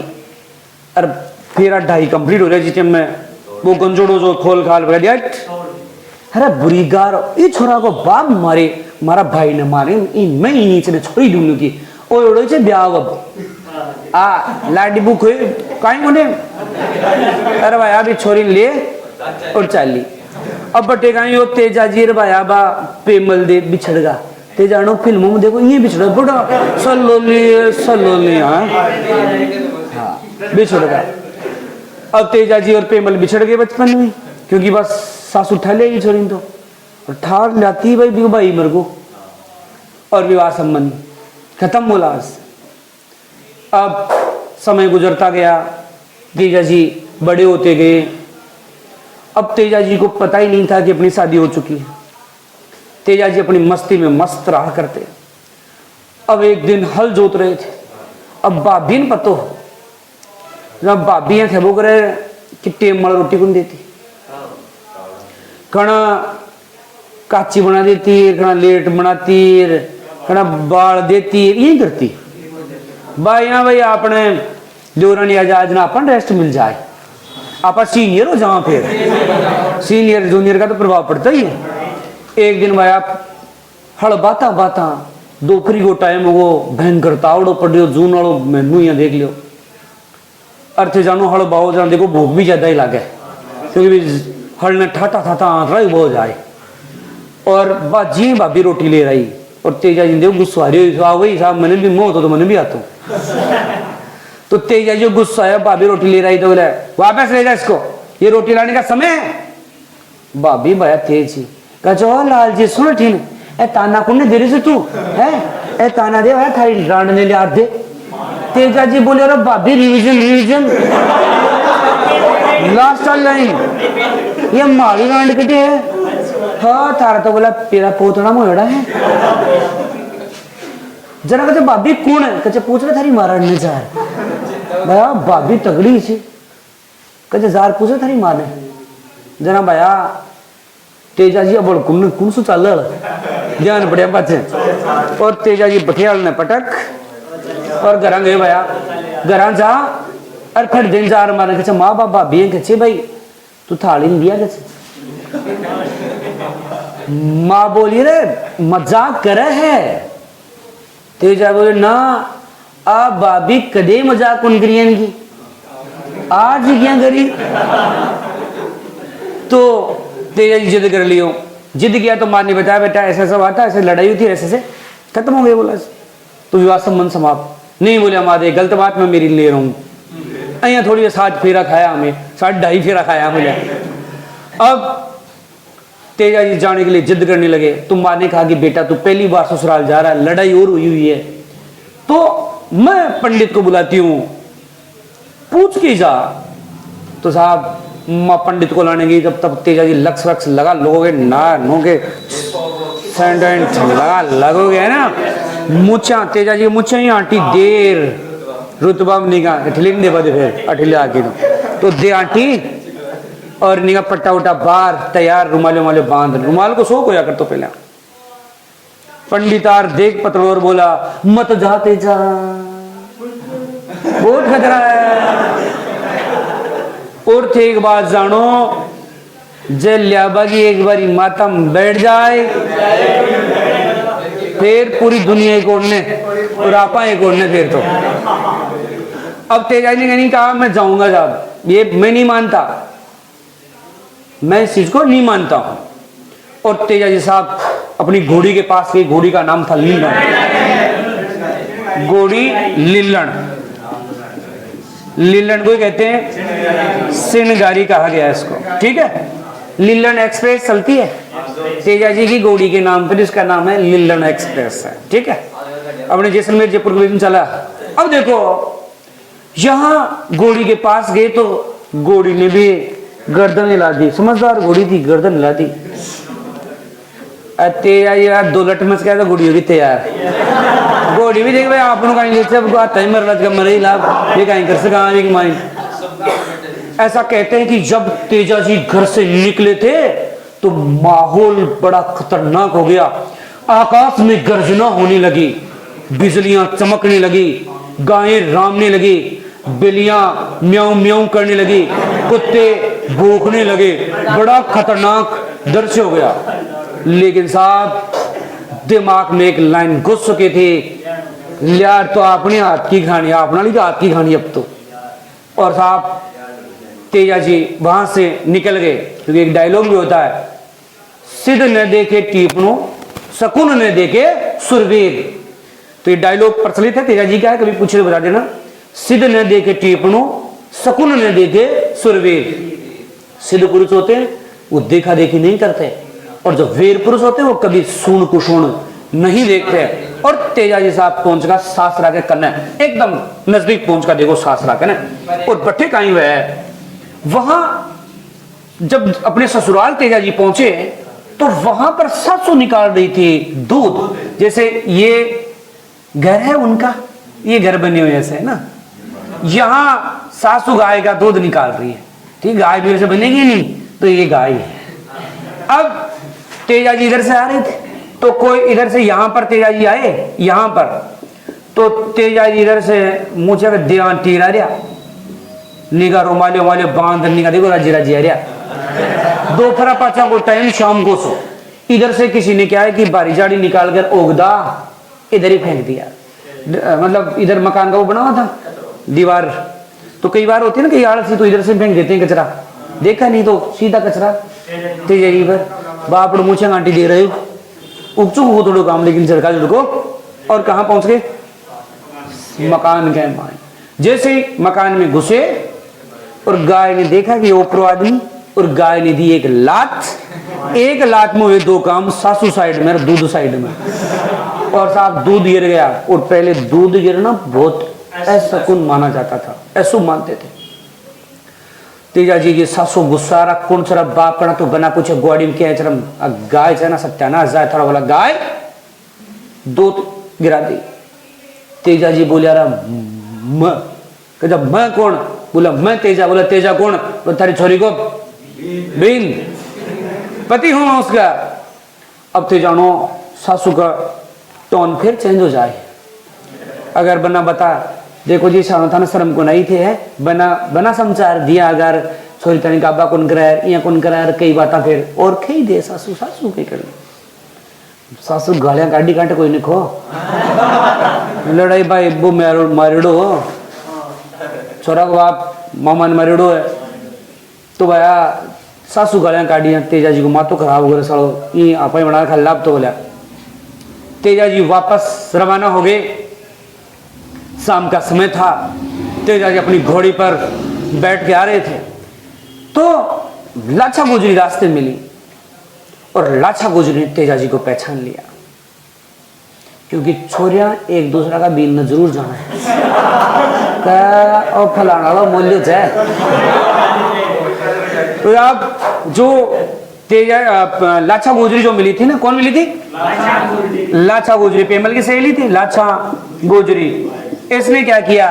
और फेरा ढाई कंप्लीट हो रहा है जिस टाइम में वो गंजोड़ो जो खोल खाल कर दिया। अरे बुरी गार ये छोरा को बाप मारे, मारा भाई ने मारे, मैं ही नीचे ने छोड़ी दूंगी की ओ ओड़ो छे ब्याह अब आ लाडी बुक हुई काई कोने। अरे भाई अभी छोरी ले और चाली अब बटे गाई हो तेजा जी रे भाई बा पेमल दे बिछड़ गा। तेजानो फिल्मों में देखो ये बिछड़ बड़ा सलोली हां बिछड़ गा। अब तेजा जी और पेमल बिछड़ गए बचपन में, क्योंकि बस सास उठा ले छोरी तो और ठार लाती भाई भाई मर को और विवाह संबंध खत्म बोला। अब समय गुजरता गया, तेजा जी बड़े होते गए। अब तेजा जी को पता ही नहीं था कि अपनी शादी हो चुकी है। तेजा जी अपनी मस्ती में मस्त रहा करते। अब एक दिन हल जोत रहे थे। अब भाभी ने पतो जब भाभी है थे वो करे कि टेम वाला रोटी कौन देती, कणा काची बना देती, कणा लेट बनाती, कणा बाल देती, यही करती भाई। ना भाई आपने जोरनी आजाद ना अपन रेस्ट मिल जाए, आप सीनियर हो जहां फिर सीनियर जूनियर का तो प्रभाव पड़ता ही है। एक दिन भाई आप हड़ बाता बाता दोपहरी को टाइम वो भयंकर तावड़ो पड़ो जून वालों मेनू यहाँ देख लियो। अर्थे जानो हड़ बाहो जान देखो भूख भी ज्यादा ही लागे, क्योंकि हड़ ने ठाटा ठाटा आंकड़ा ही बहुत जाए। और बाजी भाभी रोटी ले रही और तेजा जी देखो गुस्सा वही साहब मैंने भी मोह तो मैंने भी आता हूँ। तो तेजा जी गुस्सा आया, भाभी रोटी ले रही तो बोले वापस ले जा इसको, ये रोटी लाने का समय है। भाभी भया तेज ही कहो लाल जी सुन ठीक ए ताना कुने दे रही से तू है ए ताना दे भाई थारी रांड ने लिया दे। तेजा जी बोले अरे भाभी रिवीजन लास्ट लाइन ये मारी रांड कटे है। हाँ थारा तो बोला तेरा पोतड़ा मोड़ा है। जरा कहते भाभी कौन है, कहते पूछ रहे थारी मारा ने जा भैया भाभी तगड़ी सी, कहते जार पूछे थारी माँ ने जना भैया तेजा जी अब कुन सु चल ध्यान पड़े पाचे। और तेजा जी बठियाल ने पटक और घर गए भैया घर जा और फिर दिन जार मारे कहे माँ बाप भाभी कहे भाई तू थाली नहीं दिया कहे। माँ बोली रे मजाक करे है। तेजा बोले ना आ भाभी कदे मजाक कौन करियन की आज ही क्या करी। तो तेजा जी जिद कर लियो, जिद किया तो माँ ने बताया बेटा ऐसा ऐसा बात था, ऐसे लड़ाई हुई थी, ऐसे से खत्म हो गया। बोला तो विवाह संबंध समाप्त नहीं। बोले माँ गलत बात मैं मेरी ले रहा हूँ। अँ थोड़ी 7 फेरा खाया हमें, 7.5 फेरा खाया मुझे। अब तेजा जी जाने के लिए जिद करने लगे। तो माँ ने कहा कि बेटा तू पहली बार ससुराल जा रहा है, लड़ाई और हुई है तो मैं पंडित को बुलाती हूँ पूछ के जा। तो साहब माँ पंडित को लाने गई। जब तब तेजा जी लक्स वक्स लगा लोगे ना नोगे सेंडेंट लगा लगोगे है ना मुच्छा। तेजा जी मुच्छा ही आंटी देर रुतबा में निगा अठिले दे बदे फिर अठिले आके तो दे आंटी और निगा पट्टा उट्टा बार तैयार रुमाले वाले बांध। रुमाल को शौक होया कर तो पहले पंडितार देख पतलोर बोला मत जा तेजा बहुत खतरा है। और थे एक बात जानो, जे लियाबा की एक बारी माता में बैठ जाए फिर पूरी दुनिया एक ओढ़ने और आपा एक ओढ़ने फिर तो। अब तेजाजी ने नहीं कहा मैं जाऊंगा साहब, ये मैं नहीं मानता, मैं इस चीज को नहीं मानता हूं। और तेजाजी साहब अपनी घोड़ी के पास गई, घोड़ी का नाम था लीलन, घोड़ी लीलन, लीलन को कहते हैं सिनगारी कहा गया है इसको, ठीक है। लीलन एक्सप्रेस चलती है तेजाजी की घोड़ी के नाम पर, इसका नाम है लीलन एक्सप्रेस है, ठीक है। अपने जैसलमेर जयपुर के बीच चला। अब देखो यहां घोड़ी के पास गए तो घोड़ी ने भी गर्दन हिला दी, समझदार घोड़ी थी, गर्दन हिला दी। तेजाजी यार दो लट मच गया तो घोड़ी होगी तैयार। घोड़ी भी देख भाई आप लोग कहीं लेते अब आता है मरलत का मरे लाभ ये कहीं कर सका एक माइन। ऐसा कहते हैं कि जब तेजाजी घर से निकले थे तो माहौल बड़ा खतरनाक हो गया। आकाश में गर्जना होने लगी, बिजलियां चमकने लगी, गायें रामने लगी, बिल्लियां म्याऊं म्याऊं करने लगी, कुत्ते भौंकने लगे, बड़ा खतरनाक दृश्य हो गया। लेकिन साहब दिमाग में एक लाइन घुस चुके थे, यार तो अपने हाथ की कहानी, अपना ली हाथ की कहानी अब तो। और साहब तेजाजी वहां से निकल गए, क्योंकि एक डायलॉग भी होता है, सिद्ध न देखे टीपनो शकुन न देखे सुरवीर। तो ये डायलॉग प्रचलित है तेजाजी का है, कभी पूछे तो बता देना। सिद्ध न देखे टीपनो शकुन न देखे सुरवीर। सिद्ध पुरुष होते हैं वो देखा देखी नहीं करते, और जो वीर पुरुष होते हैं वो कभी सूण कुशूण नहीं देखते। और तेजाजी साहब पहुंच का सासरा के कन्ने, एकदम नजदीक पहुंच का देखो सासरा के ना। और बट्टे कहीं हुए है वहां, जब अपने ससुराल तेजाजी पहुंचे तो वहां पर सासू निकाल रही थी दूध। जैसे ये घर है उनका, ये घर बने हुए ऐसे है ना, यहां सासू गाय का दूध निकाल रही है, ठीक। गाय भी वैसे बनेगी नहीं तो ये गाय है। अब तेजाजी इधर से आ रहे थे तो कोई इधर से यहां पर तेजाजी आए, यहां पर तो तेजाजी इधर से मुझे देवान टीरा रहा, निगा रोमाले वाले बांध निगा, देखो राजी राजी आ रहा। दोपहर पाचा को टाइम शाम को सो, इधर से किसी ने क्या है कि बारी जाड़ी निकाल कर ओगदा इधर ही फेंक दिया। मतलब इधर मकान का वो बना हुआ था दीवार, तो कई बार होती है ना कई आलसी तो इधर से फेंक देते हैं कचरा, देखा नहीं तो सीधा कचरा तेजाजी पर। बाप मुझे आंटी दे रहे हो उगचुक हो थोड़ा काम, लेकिन झड़का झुड़को। और कहां पहुंच गए मकान के माए। जैसे ही मकान में घुसे और गाय ने देखा कि ऊपर आदमी, और गाय ने दी एक लात में हुए दो काम, सासू साइड में और दूध साइड में। और साहब दूध गिर गया, और पहले दूध गिरना बहुत अशकुन माना जाता था, अशुभ मानते थे। तेजाजी की सासू गुस्सा रहा, कौन सा बाप पड़ा तो बना पूछे ग्वाड़ी में क्या है चरम गाय है ना सत्यानाश जाए थोड़ा बोला गाय दूध गिरा दी। तेजाजी बोलिया रहा जब मैं कौन, बोला मैं तेजा, बोला तेजा कौन, तो थारी छोरी को बीन पति हूं उसका। अब तेजानो सासू का टोन फिर चेंज हो जाए। अगर बना बता देखो जी था शर्म को नहीं थे है, बना समाचार दिया अगर छोरी तनी काबा कौन करायर या कौन करायर कई बात फिर और कही दे सासू सासू के कर सासू गालियां काटी काटे कोई नहीं खो लड़ाई भाई वो मारिड़ो छोरा को बाप मामा ने मारिड़ो है तो भैया सासू गालियां काटी। तेजाजी को मातो खराब हो गया सालो ये आप ही बना खा लाभ तो बोला। तेजाजी वापस रवाना हो गए, शाम का समय था। तेजाजी अपनी घोड़ी पर बैठ के आ रहे थे तो लाछा गुजरी रास्ते मिली, और लाछा गुजरी ने तेजाजी को पहचान लिया, क्योंकि छोरियां एक दूसरा का बीन में जरूर जाना है और फलाना वाला मूल्य है। तो आप जो लाछा गुजरी जो मिली थी ना, कौन मिली थी? लाछा गुजरी पेमल की सहेली थी लाछा गुजरी। इसने क्या किया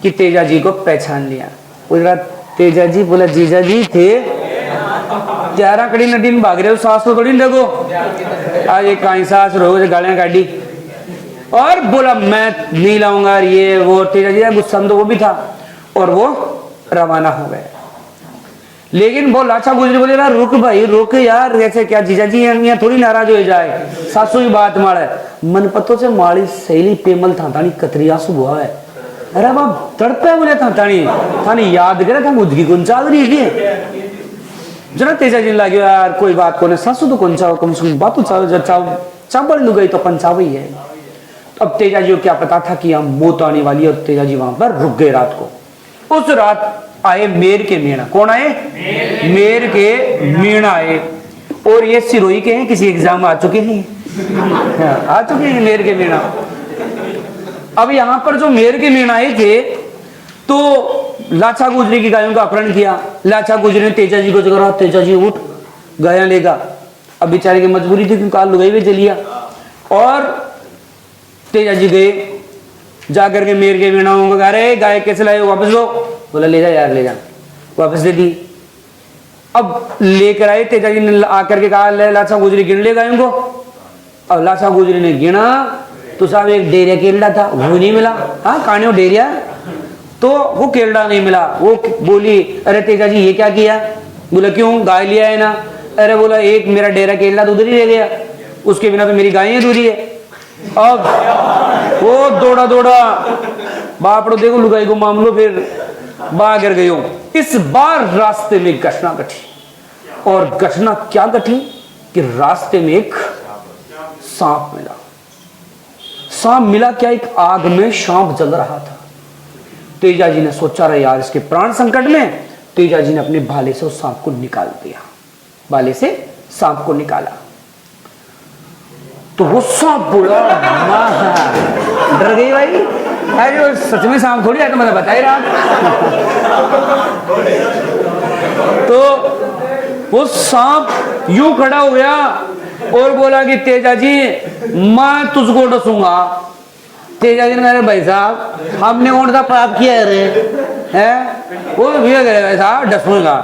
कि तेजाजी को पहचान लिया। बोला तेजाजी, बोला जीजा जी थे त्यारा कड़ी नदी में भाग रहे हो, सास तो थोड़ी लगो आज एक काई सास रहो गालियां काटी और बोला मैं नहीं लाऊंगा ये वो। तेजा जी गुस्सा तो वो भी था और वो रवाना हो गए। लेकिन वो लाचा गुजरी बोले यार रुक भाई रुक यार, ऐसे क्या जीजा जी यहाँ थोड़ी नाराज हो जाए, सासू की बात मारे मन पतो से माड़ी सहेली पेमल था तानी कतरिया सुबह है। अरे बाप तड़पे बोले था तानी थानी याद करे था मुझकी कौन चाल रही है जना। तेजा जी लगे यार कोई बात को नहीं, सासू तो कौन चाव कम से कम बात चावल लुगाई तो पंचाव ही है। अब तेजा जी को क्या पता था कि हम मौत आने वाली है और तेजा जी वहां पर रुक गए रात को। उस रात आए मेर के मीणा। कौन आए? मेर के मीणा आए। और ये सिरोही के हैं, किसी एग्जाम में आ चुके हैं आ चुके हैं मेर के मीणा। अब यहां पर जो मेर के मीणा आए थे तो लाचा गुजरी की गायों का अपहरण किया। लाचा गुजरी ने तेजा जी को जगह, तेजा जी उठ गाया लेगा। अब बेचारे की मजबूरी थी क्योंकि काल लुगाई भी चलिया। और तेजा जी गए जाकर के मेर के मीणा को कहा रहे गाय कैसे लाए वापस लो। बोला ले जा यार ले जा, वापस दे दी। अब लेकर आए तेजा जी ने आकर के कहा लाचा गुजरी गिन ले गायों को। अब लाचा गुजरी ने गिना तो साहब एक डेरिया केल्डा था वो नहीं मिला। हाँ कान्यो डेरिया तो वो केल्डा नहीं मिला। वो बोली अरे तेजा जी ये क्या किया? बोला क्यों गाय लिया है ना? अरे बोला एक मेरा डेरा केल्डा तो उधर ही रह गया, उसके बिना तो मेरी गायें अधूरी है। अब वो दौड़ा दौड़ा बापड़ो देखो लुगाई को मामलो फिर बागर गयो। इस बार रास्ते में घटना घटी और घटना क्या घटी कि रास्ते में एक सांप मिला। सांप मिला क्या? एक आग में सांप जल रहा था। तेजा जी ने सोचा रहा यार इसके प्राण संकट में। तेजा जी ने अपने भाले से उस सांप को निकाल दिया, भाले से सांप को निकाला तो वो सांप बोला डर गई भाई, अरे सच में सांप थोड़ी है तो मैंने बता ही रहा। तो वो सांप यूं खड़ा हो गया और बोला कि तेजा जी मैं तुझको डसूंगा। तेजा जी ने कहा भाई साहब हमने कौन सा पाप किया है वो भैया कह भाई साहब डसूंगा।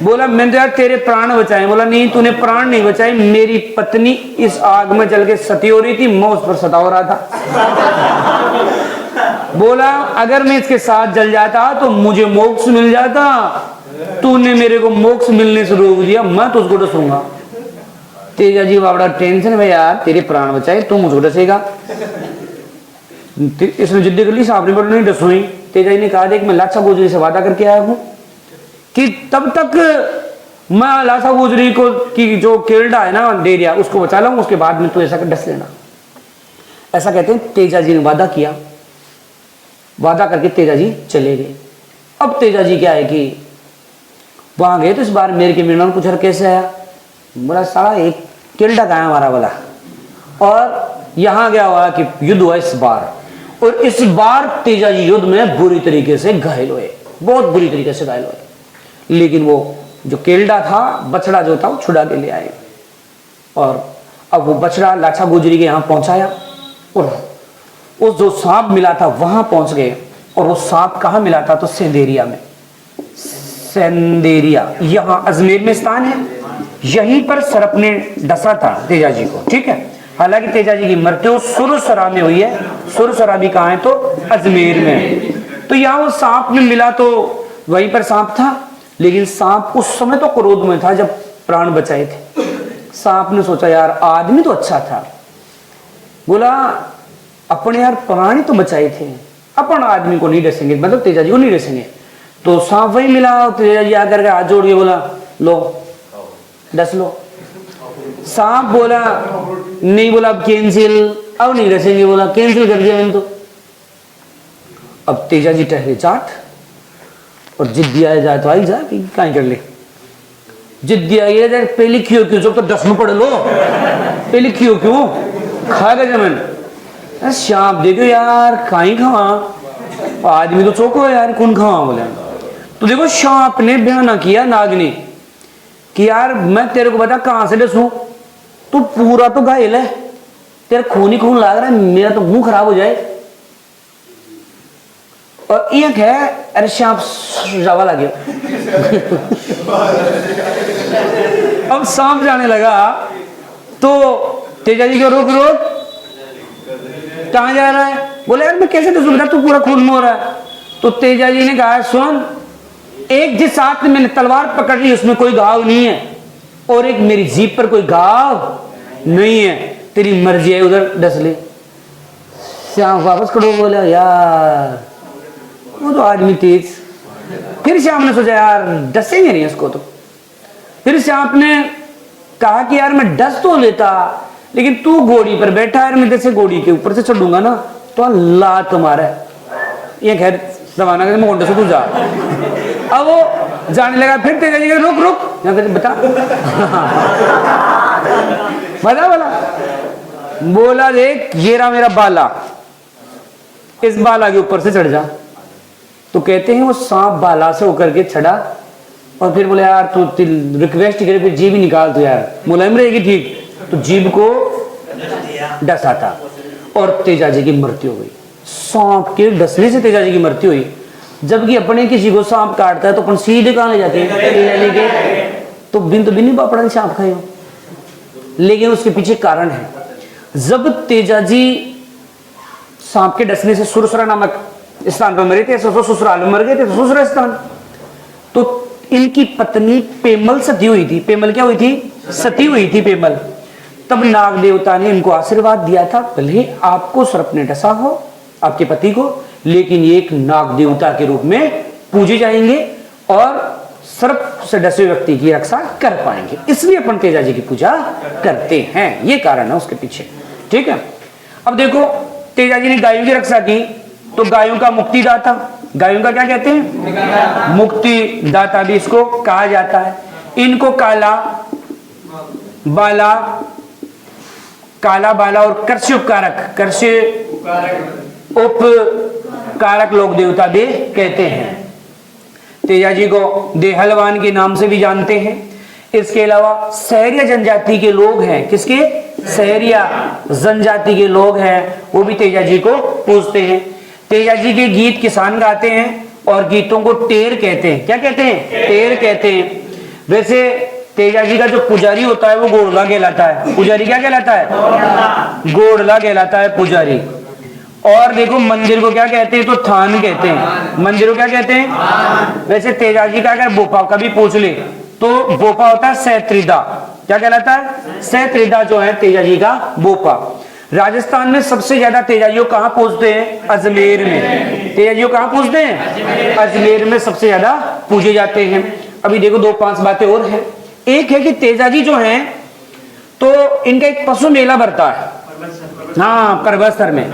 बोला मैंने तो यार तेरे प्राण बचाए। बोला नहीं तूने प्राण नहीं बचाए, मेरी पत्नी इस आग में जल के सती हो रही थी, मैं उस पर सता हो रहा था। बोला अगर मैं इसके साथ जल जाता तो मुझे मोक्ष मिल जाता, तूने मेरे को मोक्ष मिलने से रोक दिया, मैं तुझको डसूंगा। तेजा जी बाबड़ा टेंशन में यार तेरे प्राण बचाए तू मुझको डसेगा। इसने जिद्दी कर ली, सांप ने बोला नहीं डसूंगी। तेजा जी ने कहा देख मैं लाचा गुजरी से वादा करके आया हूं कि तब तक मैं लाचा गुजरी को की जो केल्डा है ना डेरिया उसको बचा लाऊंगा, उसके बाद में तू ऐसा डस लेना। ऐसा कहते हैं तेजा जी ने वादा किया। वादा करके तेजा जी चले गए। अब तेजा जी क्या है कि वहां गए तो इस बार मेरे के मीणा पूछा कैसे आया। बोला साला एक केल्डा का है हमारा वाला। और यहां गया हुआ कि युद्ध हुआ इस बार, और इस बार तेजा जी युद्ध में बुरी तरीके से घायल हुए, बहुत बुरी तरीके से घायल हुए। लेकिन वो जो केल्डा था बछड़ा जो था वो छुड़ा के ले आए और अब वो बछड़ा लाचा गुजरी के यहां पहुंचाया और वो जो सांप मिला था वहां पहुंच गए। और वो सांप कहां मिला था? तो सेंदेरिया में। सेंदेरिया यहां अजमेर में स्थान है, यहीं पर सर्प ने डसा था तेजा जी को। ठीक है, हालांकि तेजा जी की मृत्यु सुरसरा में हुई है। सुरसरा भी कहां है? तो अजमेर में। तो यहां वो सांप में मिला तो वहीं पर सांप था, लेकिन सांप उस समय तो क्रोध में था जब प्राण बचाए थे। सांप ने सोचा यार आदमी तो अच्छा था, बोला अपने यार प्राणी तो बचाए थे, अपन आदमी को नहीं डसेंगे, मतलब तेजा जी को नहीं डसेंगे। तो सांप वही मिला, तेजा जी आकर के हाथ जोड़ के बोला लो डस लो। सांप बोला नहीं, बोला अब कैंसिल, अब नहीं डसेंगे, बोला कैंसिल कर दिया मैंने तो। अब तेजा जी ठहरे जाट और जिद्दी आया जाए तो आई जा कि कहीं कर ले। जिद्दी आई है पहले क्यों क्यों जब तो डसना पड़े लो, पहले क्यों क्यों खा गए जमन श्याम देखो यार कहीं खावा, आदमी तो चौको है यार कौन खावा। बोले तो देखो सांप ने बयाना किया नाग ने कि यार मैं तेरे को बता कहां से डसूं, तू पूरा तो घायल है, तेरा खून ही खून लग रहा है, मेरा तो मुंह खराब हो जाए। और एक है अरे सांप जावा लगे। अब सांप जाने लगा तो तेजा जी को रोक रोक कहाँ जा रहा है? बोले यार मैं कैसे डसूं बेटा, तू पूरा खून में हो रहा है। तो तेजा जी ने कहा सुन, एक जिस हाथ में मैंने तलवार पकड़ ली उसमें कोई घाव नहीं है, और एक मेरी जीभ पर कोई घाव नहीं है, तेरी मर्जी है उधर डस ले। श्याम वापस खड़ो, बोला यार वो तो आदमी तेज। फिर श्याम ने सोचा यार डसेंगे नहीं इसको तो। फिर श्याम ने कहा कि यार मैं डस तो लेता, लेकिन तू घोड़ी पर बैठा है, मैं जैसे घोड़ी के ऊपर से चढ़ूंगा ना तो अल्लाह तुम्हारा ये खैर जमाना का मैं से तू जा। अब वो जाने लगा, फिर तेजा जी रुक रुक बता बता बोला, बोला देख ये रहा मेरा बाला, इस बाला के ऊपर से चढ़ जा। तो कहते हैं वो सांप बाला से होकर के चढ़ा, और फिर बोले यार तू रिक्वेस्ट करे, फिर जीभ ही निकाल दो यार, मुलायम रहेगी ठीक। तो जीभ को डसा था और तेजा जी की मृत्यु हो गई। सांप के डसने से तेजा जी की मृत्यु हुई। जबकि अपने किसी को सांप काटता है तो अपन सीधे कहाँ ले जाते हैं, तेजा लेके तो बिन पापड़ा ने सांप खाए हो। लेकिन उसके पीछे कारण है, जब तेजा जी सांप के डसने से सुरसरा नामक स्थान पर मरे थे, ससुराल में मर गए थे, ससुरा स्थान, तो इनकी पत्नी पेमल सती हुई थी। पेमल क्या हुई थी? सती हुई थी पेमल। तब नाग देवता ने इनको आशीर्वाद दिया था, भले आपको सर्प ने डसा हो आपके पति को, लेकिन ये एक नाग देवता के रूप में पूजे जाएंगे और सर्प से डसे व्यक्ति की रक्षा कर पाएंगे, इसलिए अपन तेजा जी की पूजा करते हैं। ये कारण है उसके पीछे, ठीक है। अब देखो तेजा जी ने गायों की रक्षा की, तो गायों का मुक्तिदाता, गायों का क्या कहते हैं? मुक्ति दाता भी इसको कहा जाता है। इनको काला बाला और कृषि उपकारक लोक देवता भी कहते हैं। तेजा जी को देहलवान के नाम से भी जानते हैं। इसके अलावा सहरिया जनजाति के लोग हैं, किसके? सहरिया जनजाति के लोग हैं, वो भी तेजा जी को पूजते हैं। तेजा जी के गीत किसान गाते हैं और गीतों को टेर कहते हैं। क्या कहते हैं? टेर कहते हैं। वैसे तेजा जी का जो पुजारी होता है वो गोड़ला कहलाता है। पुजारी क्या कहलाता है? गोड़ला कहलाता है पुजारी। और देखो मंदिर को क्या कहते हैं? तो थान कहते हैं। मंदिर को क्या कहते हैं? वैसे तेजा जी का अगर बोपा का भी पूछ ले तो बोपा होता है सहत्रिदा। क्या कहलाता है? सहत्रिदा जो है तेजा जी का बोपा। राजस्थान में सबसे ज्यादा तेजाजियों कहाँ पूजते हैं? अजमेर में। तेजाजियों कहाँ पूजते हैं? अजमेर में सबसे ज्यादा पूजे जाते हैं। अभी देखो 2-5 बातें और हैं। एक है कि तेजाजी जो हैं तो इनका एक पशु मेला भरता है, हाँ परबतसर में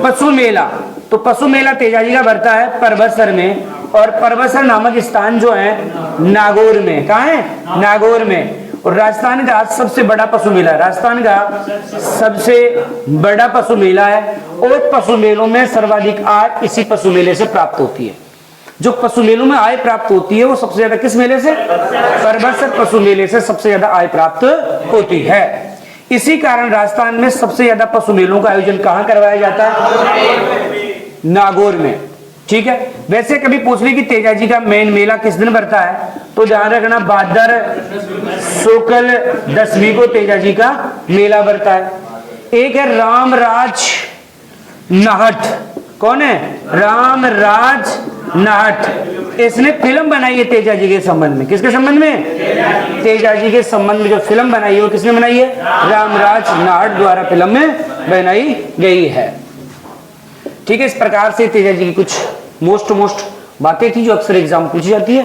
पशु मेला। तो पशु मेला तेजाजी का भरता है परबतसर में, और परबतसर नामक स्थान जो है नागौर में। कहाँ है? नागौर में। और राजस्थान का सबसे बड़ा पशु मेला, राजस्थान का सबसे बड़ा पशु मेला है, और पशु मेलों में सर्वाधिक आय इसी पशु मेले से प्राप्त होती है। जो पशु मेलों में आय प्राप्त होती है वो सबसे ज्यादा किस मेले से? परबतसर पशु मेले से सबसे ज्यादा आय प्राप्त होती है। इसी कारण राजस्थान में सबसे ज्यादा पशु मेलों का आयोजन कहाँ करवाया जाता है? नागौर में, ठीक है। वैसे कभी पूछ ली कि तेजा जी का मेन मेला किस दिन भरता है, तो ध्यान रखना भाद्र शुक्ल 10वीं को तेजा जी का मेला भरता है। एक है रामराज नाहट। कौन है? रामराज नाहट। इसने फिल्म बनाई है तेजा जी के संबंध में। किसके संबंध में? तेजा जी के संबंध में जो फिल्म बनाई है वो किसने बनाई है? रामराज नाहट द्वारा फिल्म में बनाई गई है, ठीक है। इस प्रकार से तेजा जी की कुछ मोस्ट बातें थी जो अक्सर एग्जाम पूछी जाती है।